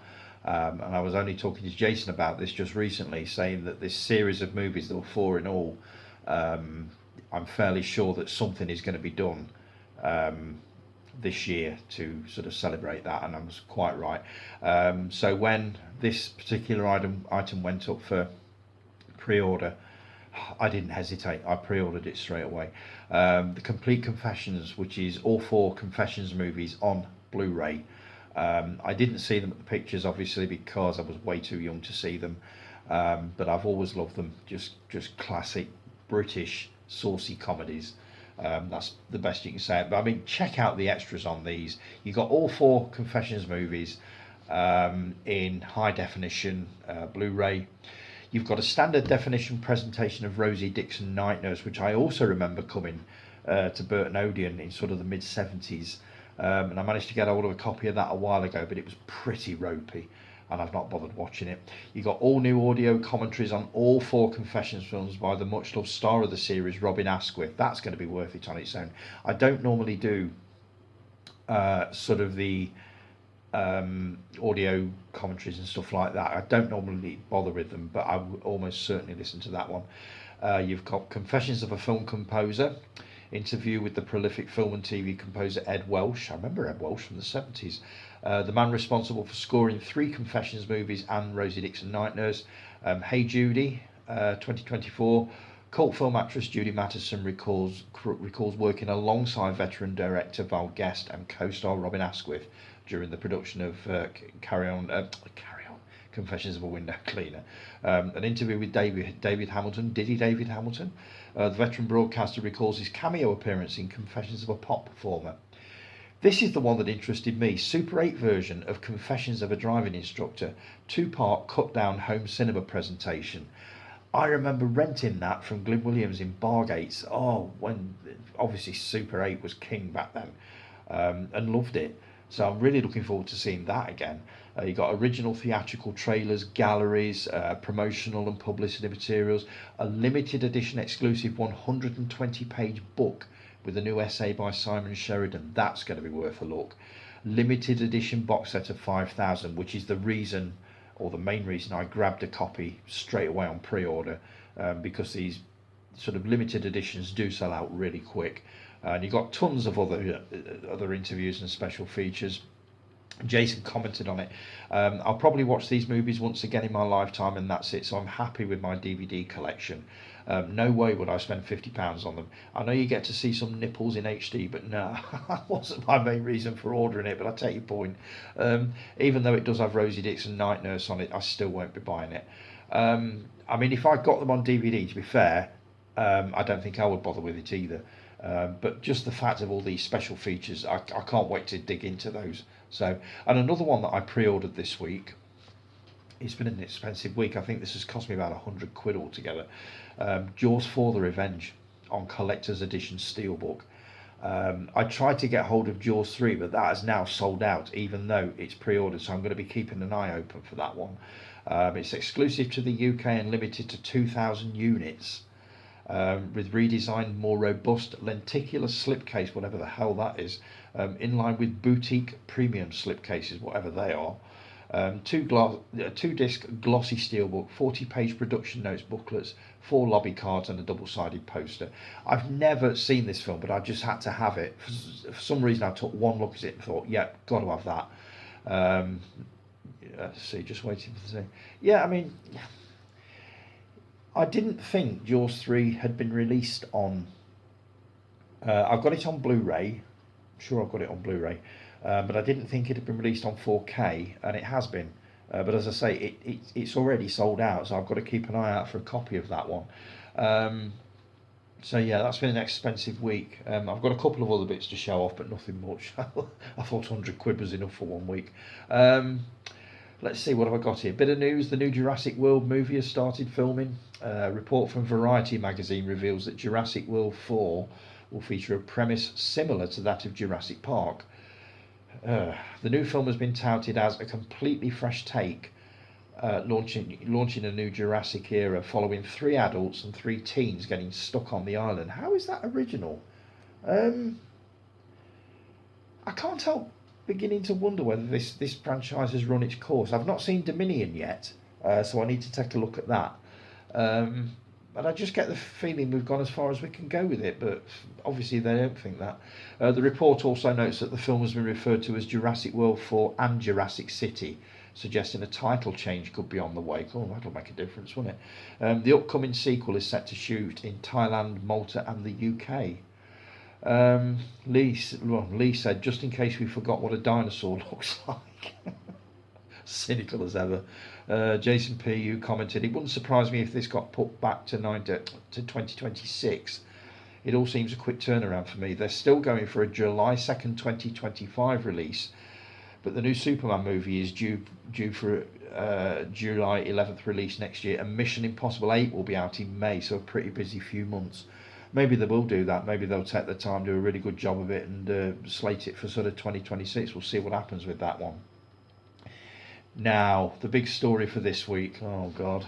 and I was only talking to Jason about this just recently, saying that this series of movies, there were four in all, I'm fairly sure that something is going to be done this year to sort of celebrate that, and I was quite right. So when this particular item went up for pre-order, I didn't hesitate. I pre-ordered it straight away. The Complete Confessions, which is all four Confessions movies on Blu-ray. I didn't see them at the pictures, obviously, because I was way too young to see them. But I've always loved them. Just classic British saucy comedies. That's the best you can say. But I mean, check out the extras on these. You got all four Confessions movies in high definition Blu-ray. You've got a standard definition presentation of Rosie Dixon Night Nurse, which I also remember coming to Burton Odeon in sort of the mid-70s. And I managed to get hold of a copy of that a while ago, but it was pretty ropey, and I've not bothered watching it. You got all new audio commentaries on all four Confessions films by the much-loved star of the series, Robin Asquith. That's going to be worth it on its own. I don't normally do sort of the audio commentaries and stuff like that. I don't normally bother with them, but I would almost certainly listen to that one. You've got Confessions of a Film Composer. Interview with the prolific film and TV composer Ed Welsh. I remember Ed Welsh from the 70s. The man responsible for scoring 3 Confessions movies and Rosie Dixon Night Nurse. Hey Judy, 2024. Cult film actress Judy Mattison recalls working alongside veteran director Val Guest and co-star Robin Asquith during the production of Carry On, Confessions of a Window Cleaner. An interview with David Hamilton, David Hamilton. The veteran broadcaster recalls his cameo appearance in Confessions of a Pop Performer. This is the one that interested me. Super 8 version of Confessions of a Driving Instructor, 2-part cut down home cinema presentation. I remember renting that from Glyn Williams in Bargates. When obviously Super 8 was king back then, and loved it. So I'm really looking forward to seeing that again. You got original theatrical trailers, galleries, promotional and publicity materials, a limited edition exclusive 120-page book with a new essay by Simon Sheridan. That's going to be worth a look. Limited edition box set of 5,000, which is the reason, or the main reason, I grabbed a copy straight away on pre-order, because these sort of limited editions do sell out really quick. And you got tons of other interviews and special features. Jason commented on it. I'll probably watch these movies once again in my lifetime, and that's it. So I'm happy with my DVD collection. No way would I spend £50 on them. I know you get to see some nipples in HD, but no, that wasn't my main reason for ordering it. But I take your point. Even though it does have Rosie Dixon Night Nurse on it, I still won't be buying it. I mean, if I got them on DVD, to be fair, I don't think I would bother with it either. But just the fact of all these special features, I can't wait to dig into those. So, and another one that I pre-ordered this week. It's been an expensive week. I think this has cost me about £100 altogether. Jaws 4: The Revenge on collector's edition steelbook. I tried to get hold of Jaws 3, but that is now sold out, even though it's pre-ordered. So I'm going to be keeping an eye open for that one. It's exclusive to the UK and limited to 2,000 units. With redesigned, more robust lenticular slipcase, whatever the hell that is, in line with boutique premium slipcases, whatever they are. 2-disc glossy steelbook, 40-page production notes booklets, 4 lobby cards and a double-sided poster. I've never seen this film, but I just had to have it. For some reason I took one look at it and thought, yeah, got to have that. Let's see, just waiting for the thing. Yeah, I mean, I didn't think Jaws 3 had been released on... I've got it on Blu-ray. I'm sure I've got it on Blu-ray. But I didn't think it had been released on 4K, and it has been. But as I say, it's already sold out, so I've got to keep an eye out for a copy of that one. So yeah, that's been an expensive week. I've got a couple of other bits to show off, but nothing much. I thought £100 was enough for 1 week. Let's see, what have I got here? Bit of news, the new Jurassic World movie has started filming. A report from Variety magazine reveals that Jurassic World 4 will feature a premise similar to that of Jurassic Park. The new film has been touted as a completely fresh take, launching a new Jurassic era following 3 adults and 3 teens getting stuck on the island. How is that original? I can't help beginning to wonder whether this franchise has run its course. I've not seen Dominion yet, so I need to take a look at that. And I just get the feeling we've gone as far as we can go with it, but obviously they don't think that. The report also notes that the film has been referred to as Jurassic World 4 and Jurassic City, suggesting a title change could be on the way. Oh, that'll make a difference, won't it? The upcoming sequel is set to shoot in Thailand, Malta and the UK. Lee said, just in case we forgot what a dinosaur looks like. Cynical as ever. Jason P, who commented, it wouldn't surprise me if this got put back to 2026. It all seems a quick turnaround for me. They're still going for a July 2nd 2025 release, but the new Superman movie is due for July 11th release next year, and Mission Impossible 8 will be out in May, so a pretty busy few months. Maybe they will do that. Maybe they'll take the time, do a really good job of it, and slate it for sort of 2026. We'll see what happens with that one. Now, the big story for this week. Oh, God.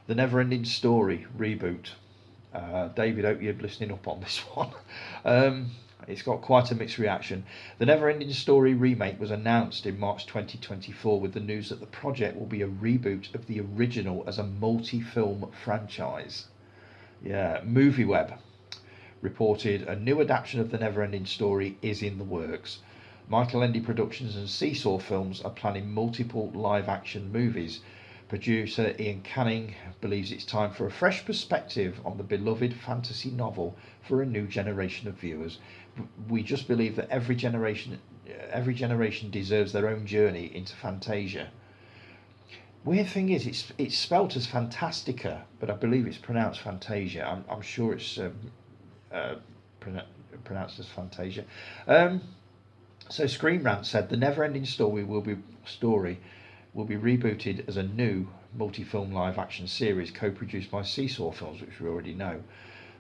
The Never-Ending Story reboot. David, hope you're listening up on this one. It's got quite a mixed reaction. The Never-Ending Story remake was announced in March 2024 with the news that the project will be a reboot of the original as a multi-film franchise. Yeah, MovieWeb reported a new adaptation of the Never-Ending Story is in the works. Michael Ende Productions and Seesaw Films are planning multiple live-action movies. Producer Ian Canning believes it's time for a fresh perspective on the beloved fantasy novel for a new generation of viewers. We just believe that every generation deserves their own journey into Fantasia. Weird thing is, it's spelt as Fantastica, but I believe it's pronounced Fantasia. I'm sure it's uh, pronounced as Fantasia. So Screen Rant said the Never-Ending Story will be rebooted as a new multi-film live-action series co-produced by Seesaw Films, which we already know.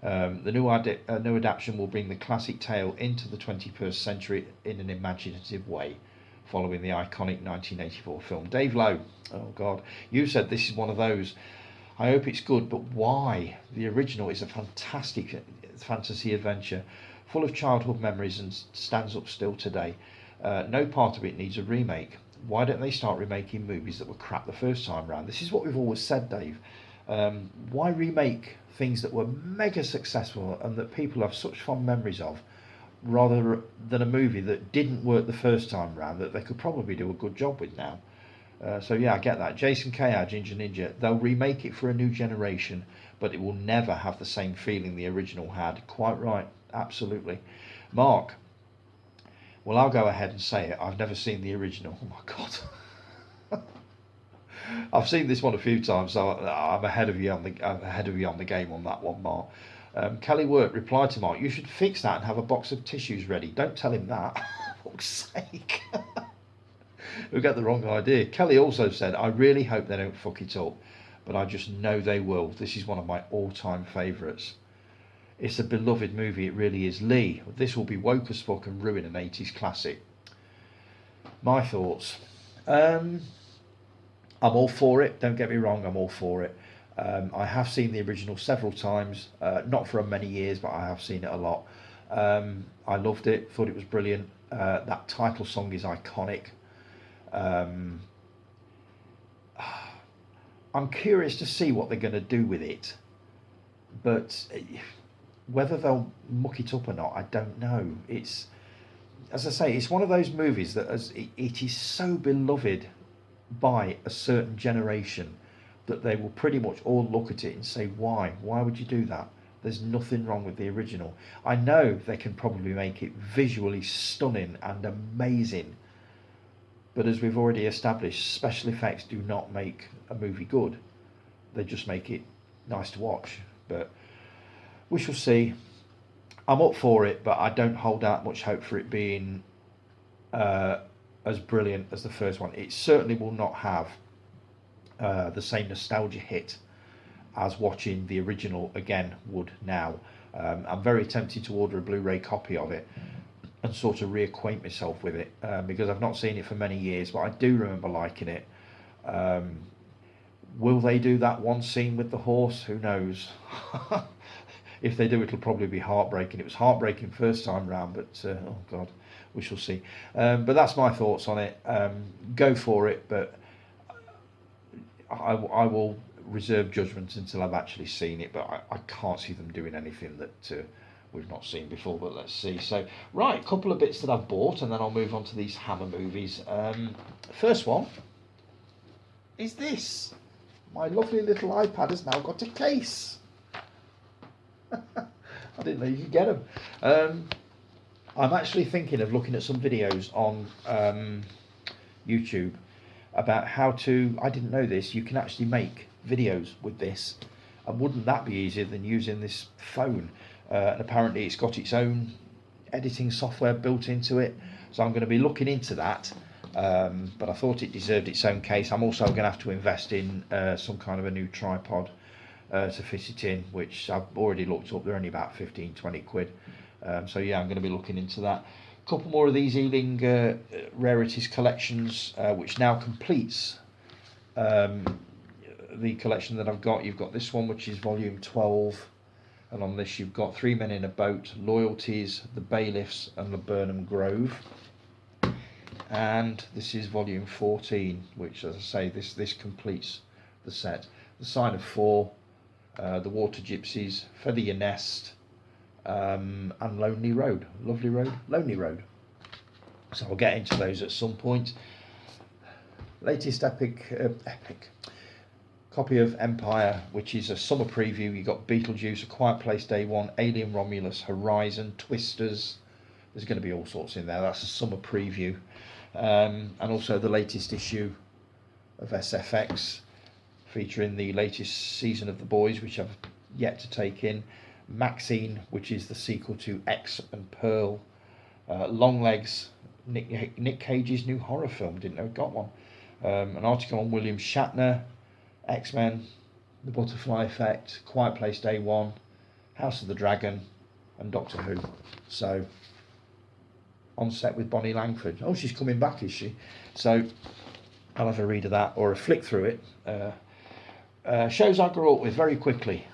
The new adaptation will bring the classic tale into the 21st century in an imaginative way, following the iconic 1984 film. Dave Lowe, oh God, you said this is one of those. I hope it's good, but why? The original is a fantastic fantasy adventure, full of childhood memories and stands up still today. No part of it needs a remake. Why don't they start remaking movies that were crap the first time round? This is what we've always said, Dave. Why remake things that were mega successful and that people have such fond memories of, rather than a movie that didn't work the first time round that they could probably do a good job with now? So yeah, I get that. Jason K.R. Ginger Ninja, they'll remake it for a new generation, but it will never have the same feeling the original had. Quite right, absolutely. Mark, well, I'll go ahead and say it. I've never seen the original. Oh my God. I've seen this one a few times, so I'm ahead of you on the game on that one, Mark. Kelly Work replied to Mark, "You should fix that and have a box of tissues ready." Don't tell him that. For fuck's sake. We'll get the wrong idea. Kelly also said, "I really hope they don't fuck it up, but I just know they will. This is one of my all-time favourites. It's a beloved movie, it really is." Lee, "This will be woke as fuck and ruin an 80s classic." My thoughts. I'm all for it, don't get me wrong, I'm all for it. I have seen the original several times, not for many years, but I have seen it a lot. I loved it, thought it was brilliant. That title song is iconic. I'm curious to see what they're going to do with it, but whether they'll muck it up or not, I don't know. It's, as I say, it's one of those movies that it is so beloved by a certain generation that they will pretty much all look at it and say, why would you do that? There's nothing wrong with the original. I know they can probably make it visually stunning and amazing, but as we've already established, special effects do not make a movie good. They just make it nice to watch. But we shall see. I'm up for it, but I don't hold out much hope for it being as brilliant as the first one. It certainly will not have the same nostalgia hit as watching the original again would now. I'm very tempted to order a Blu-ray copy of it and sort of reacquaint myself with it, because I've not seen it for many years, but I do remember liking it. Will they do that one scene with the horse? Who knows? If they do, it'll probably be heartbreaking. It was heartbreaking first time round, but oh God, we shall see. But that's my thoughts on it. Go for it, but I will reserve judgment until I've actually seen it, but I can't see them doing anything that we've not seen before, but let's see. So, right, a couple of bits that I've bought, and then I'll move on to these Hammer movies. First one is this. My lovely little iPad has now got a case. I didn't know you could get them. I'm actually thinking of looking at some videos on YouTube about how to, I didn't know this, you can actually make videos with this, and wouldn't that be easier than using this phone? And apparently it's got its own editing software built into it, so I'm going to be looking into that. But I thought it deserved its own case. I'm also going to have to invest in some kind of a new tripod to fit it in, which I've already looked up. They're only about 15-20 quid. So yeah, I'm going to be looking into that. A couple more of these Ealing Rarities collections, which now completes the collection that I've got. You've got this one, which is volume 12, and on this you've got Three Men in a Boat, Loyalties, The Bailiffs and the Burnham Grove. And this is volume 14, which, as I say, this completes the set. The Sign of Four, The Water Gypsies, Feather Your Nest, and Lonely Road. Lovely Road, Lonely Road. So I'll get into those at some point. Latest epic copy of Empire, which is a summer preview. You got Beetlejuice, A Quiet Place Day One, Alien Romulus, Horizon, Twisters. There's going to be all sorts in there. That's a summer preview. And also the latest issue of SFX, featuring the latest season of The Boys, which I've yet to take in. Maxine, which is the sequel to X and Pearl. Longlegs, Nick Cage's new horror film. Didn't know it got one. An article on William Shatner, X-Men, The Butterfly Effect, Quiet Place Day One, House of the Dragon, and Doctor Who. So, on set with Bonnie Langford. Oh, she's coming back, is she? So, I'll have a read of that, or a flick through it. Shows I grew up with very quickly.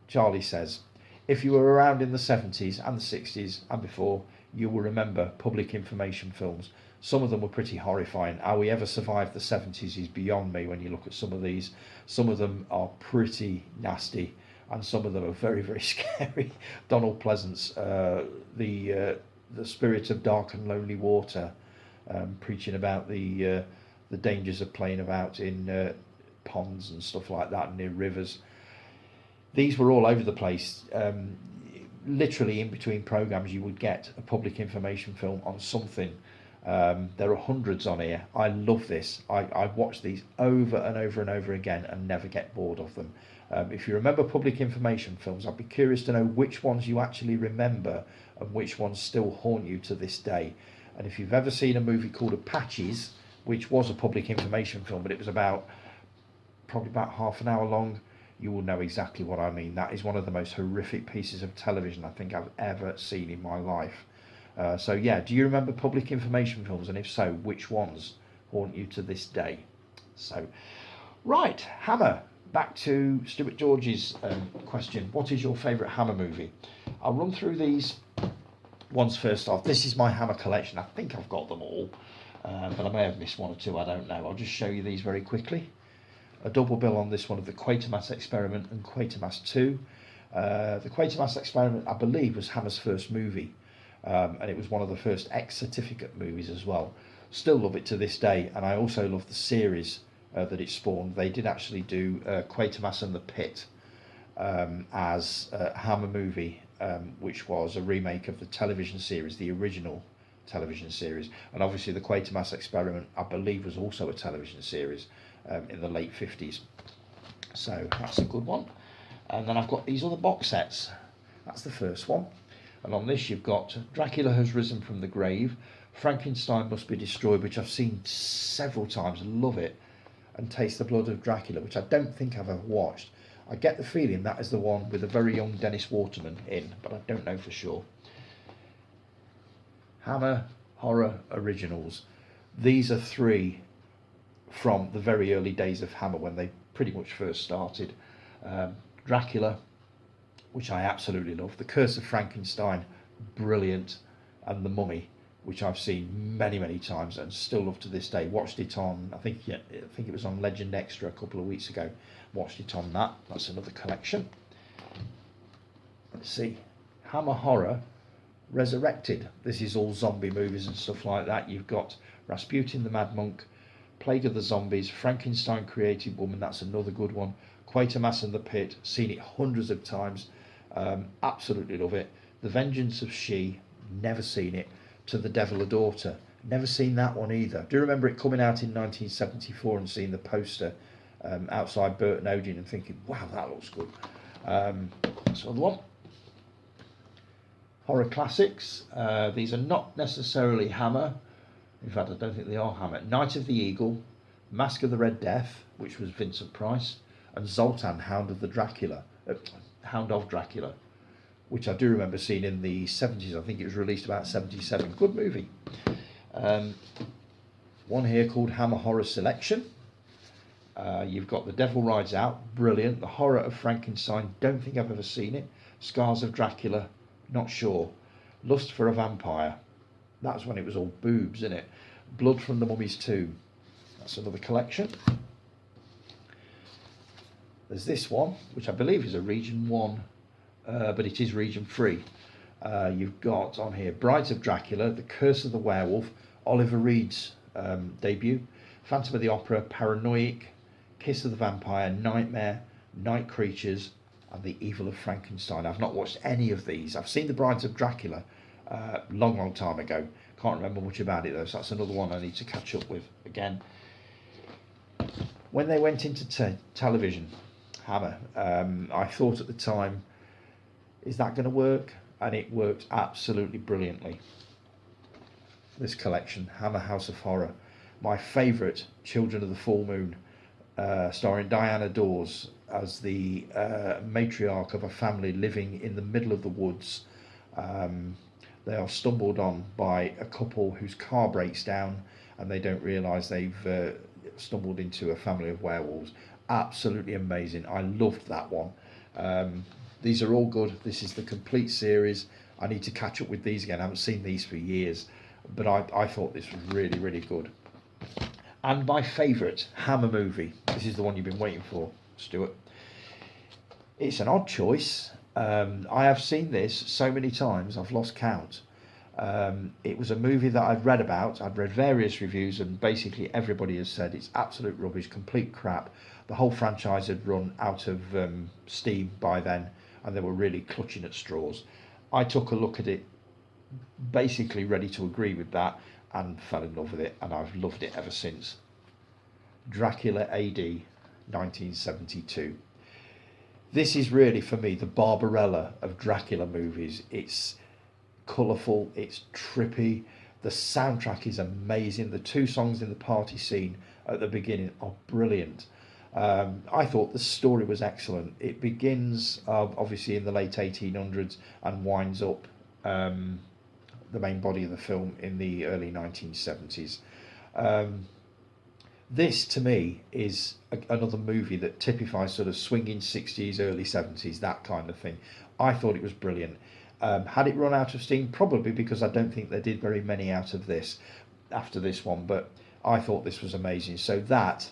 Charlie says, if you were around in the 70s and the 60s and before, you will remember public information films. Some of them were pretty horrifying. How we ever survived the 70s is beyond me when you look at some of these. Some of them are pretty and some of them are very, very scary. Donald Pleasance, the Spirit of Dark and Lonely Water, preaching about the dangers of playing about in ponds and stuff like that, near rivers. These were all over the place. Literally in between programmes you would get a public information film on something. There are hundreds on here. I love this. I watch these over and over and over again and never get bored of them. If you remember public information films, I'd be curious to know which ones you actually remember and which ones still haunt you to this day. And if you've ever seen a movie called Apaches, which was a public information film, but it was probably about half an hour long, you will know exactly what I mean. That is one of the most horrific pieces of television I think I've ever seen in my life. So yeah, do you remember public information films? And if so, which ones haunt you to this day? So, right, Hammer. Back to Stuart George's question. What is your favourite Hammer movie? I'll run through these ones first off. This is my Hammer collection. I think I've got them all, but I may have missed one or two. I don't know. I'll just show you these very quickly. A double bill on this one of the Quatermass Experiment and Quatermass 2. The Quatermass Experiment, I believe, was Hammer's first movie, and it was one of the first X certificate movies as well. Still love it to this day, and I also love the series that it spawned. They did actually do Quatermass and the Pit as a Hammer movie, which was a remake of the television series, the original television series. And obviously the Quatermass Experiment, I believe, was also a television series in the late 50s. So that's a good one. And then I've got these other box sets. That's the first one. And on this you've got Dracula Has Risen from the Grave, Frankenstein Must Be Destroyed, which I've seen several times, love it, and Taste the Blood of Dracula, which I don't think I've ever watched. I get the feeling that is the one with a very young Dennis Waterman in, but I don't know for sure. Hammer Horror Originals. These are three from the very early days of Hammer, when they pretty much first started. Dracula, which I absolutely love. The Curse of Frankenstein, brilliant. And The Mummy, which I've seen many times and still love to this day. Watched it on, I think it was on Legend Extra a couple of weeks ago. Watched it on that. That's another collection. Let's see. Hammer Horror Resurrected. This is all zombie movies and stuff like that. You've got Rasputin the Mad Monk, Plague of the Zombies, Frankenstein Created Woman. That's another good one. Quatermass and the Pit. Seen it hundreds of times. Absolutely love it. The Vengeance of She. Never seen it. To the Devil a Daughter. Never seen that one either. Do you remember it coming out in 1974 and seeing the poster outside Burton Odeon and thinking, wow, that looks good. That's another one. Horror classics. These are not necessarily Hammer. In fact, I don't think they are Hammer. Night of the Eagle, Mask of the Red Death, which was Vincent Price, and Zoltan, Hound of Dracula, which I do remember seeing in the 70s. I think it was released about 77. Good movie. One here called Hammer Horror Selection. You've got The Devil Rides Out, brilliant. The Horror of Frankenstein, don't think I've ever seen it. Scars of Dracula, not sure. Lust for a Vampire, that's when it was all boobs, isn't it? Blood from the Mummy's Tomb, that's another collection. There's this one, which I believe is a Region 1 but it is region free. You've got on here Brides of Dracula, The Curse of the Werewolf, Oliver Reed's debut, Phantom of the Opera, Paranoid, Kiss of the Vampire, Nightmare, Night Creatures, and The Evil of Frankenstein. I've not watched any of these. I've seen The Brides of Dracula long time ago. Can't remember much about it though, so that's another one I need to catch up with again. When they went into television, Hammer, I thought at the time, is that going to work? And it worked absolutely brilliantly. This collection, Hammer House of Horror, my favourite, Children of the Full Moon, starring Diana Dawes as the matriarch of a family living in the middle of the woods. They are stumbled on by a couple whose car breaks down and they don't realise they've stumbled into a family of werewolves. Absolutely amazing. I loved that one. These are all good. This is the complete series. I need to catch up with these again. I haven't seen these for years, but I thought this was really, really good. And my favourite Hammer movie. This is the one you've been waiting for, Stuart. It's an odd choice. I have seen this so many times, I've lost count. It was a movie that I'd read about. I'd read various reviews, and basically everybody has said it's absolute rubbish, complete crap. The whole franchise had run out of steam by then, and they were really clutching at straws. I took a look at it, basically ready to agree with that, and fell in love with it, and I've loved it ever since. Dracula AD 1972. This is really, for me, the Barbarella of Dracula movies. It's colourful, it's trippy, the soundtrack is amazing. The two songs in the party scene at the beginning are brilliant. I thought the story was excellent. It begins obviously in the late 1800s and winds up the main body of the film in the early 1970s. This to me is another movie that typifies sort of swinging 60s, early 70s, that kind of thing. I thought it was brilliant. Had it run out of steam? Probably, because I don't think they did very many out of this after this one, but I thought this was amazing. So that,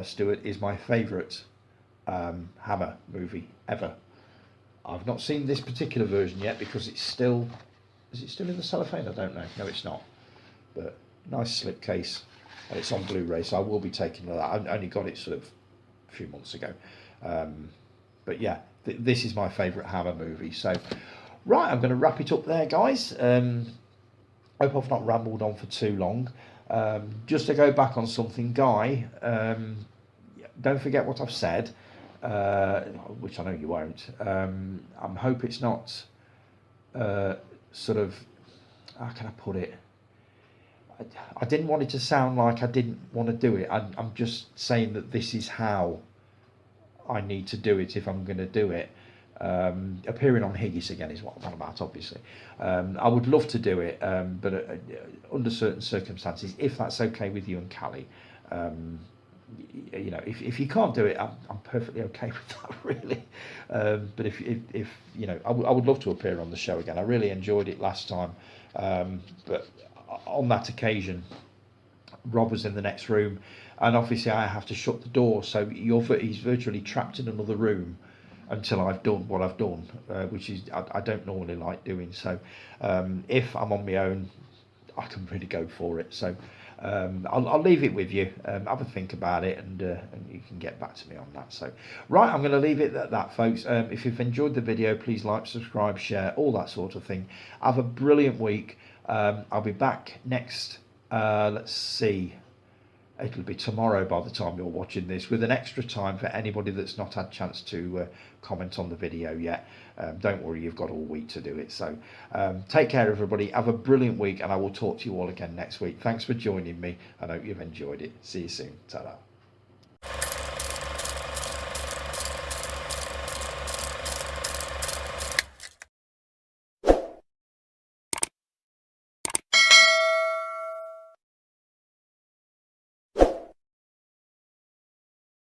Stuart, is my favourite Hammer movie ever. I've not seen this particular version yet because it's still... Is it still in the cellophane? I don't know. No, it's not. But nice slipcase. And it's on Blu-ray, so I will be taking that. I only got it sort of a few months ago. But yeah, this is my favourite Hammer movie. So, right, I'm going to wrap it up there, guys. Hope I've not rambled on for too long. Just to go back on something, Guy, don't forget what I've said, which I know you won't. I hope it's not sort of, how can I put it? I didn't want it to sound like I didn't want to do it. I'm just saying that this is how I need to do it if I'm going to do it. Appearing on Higgis again is what I'm on about, obviously. I would love to do it, but under certain circumstances, if that's okay with you and Callie, you know, if you can't do it, I'm perfectly okay with that, really. But if you know, I would love to appear on the show again. I really enjoyed it last time, but on that occasion, Rob was in the next room, and obviously I have to shut the door, so he's virtually trapped in another room until I've done what I've done, which is I don't normally like doing. So if I'm on my own, I can really go for it. So I'll leave it with you. Have a think about it, and you can get back to me on that. So right, I'm going to leave it at that, folks. If you've enjoyed the video, please like, subscribe, share, all that sort of thing. Have a brilliant week. I'll be back next, let's see, it'll be tomorrow by the time you're watching this, with an extra time for anybody that's not had a chance to comment on the video yet. Don't worry, you've got all week to do it. So take care, everybody. Have a brilliant week, and I will talk to you all again next week. Thanks for joining me. I hope you've enjoyed it. See you soon. Ta-da.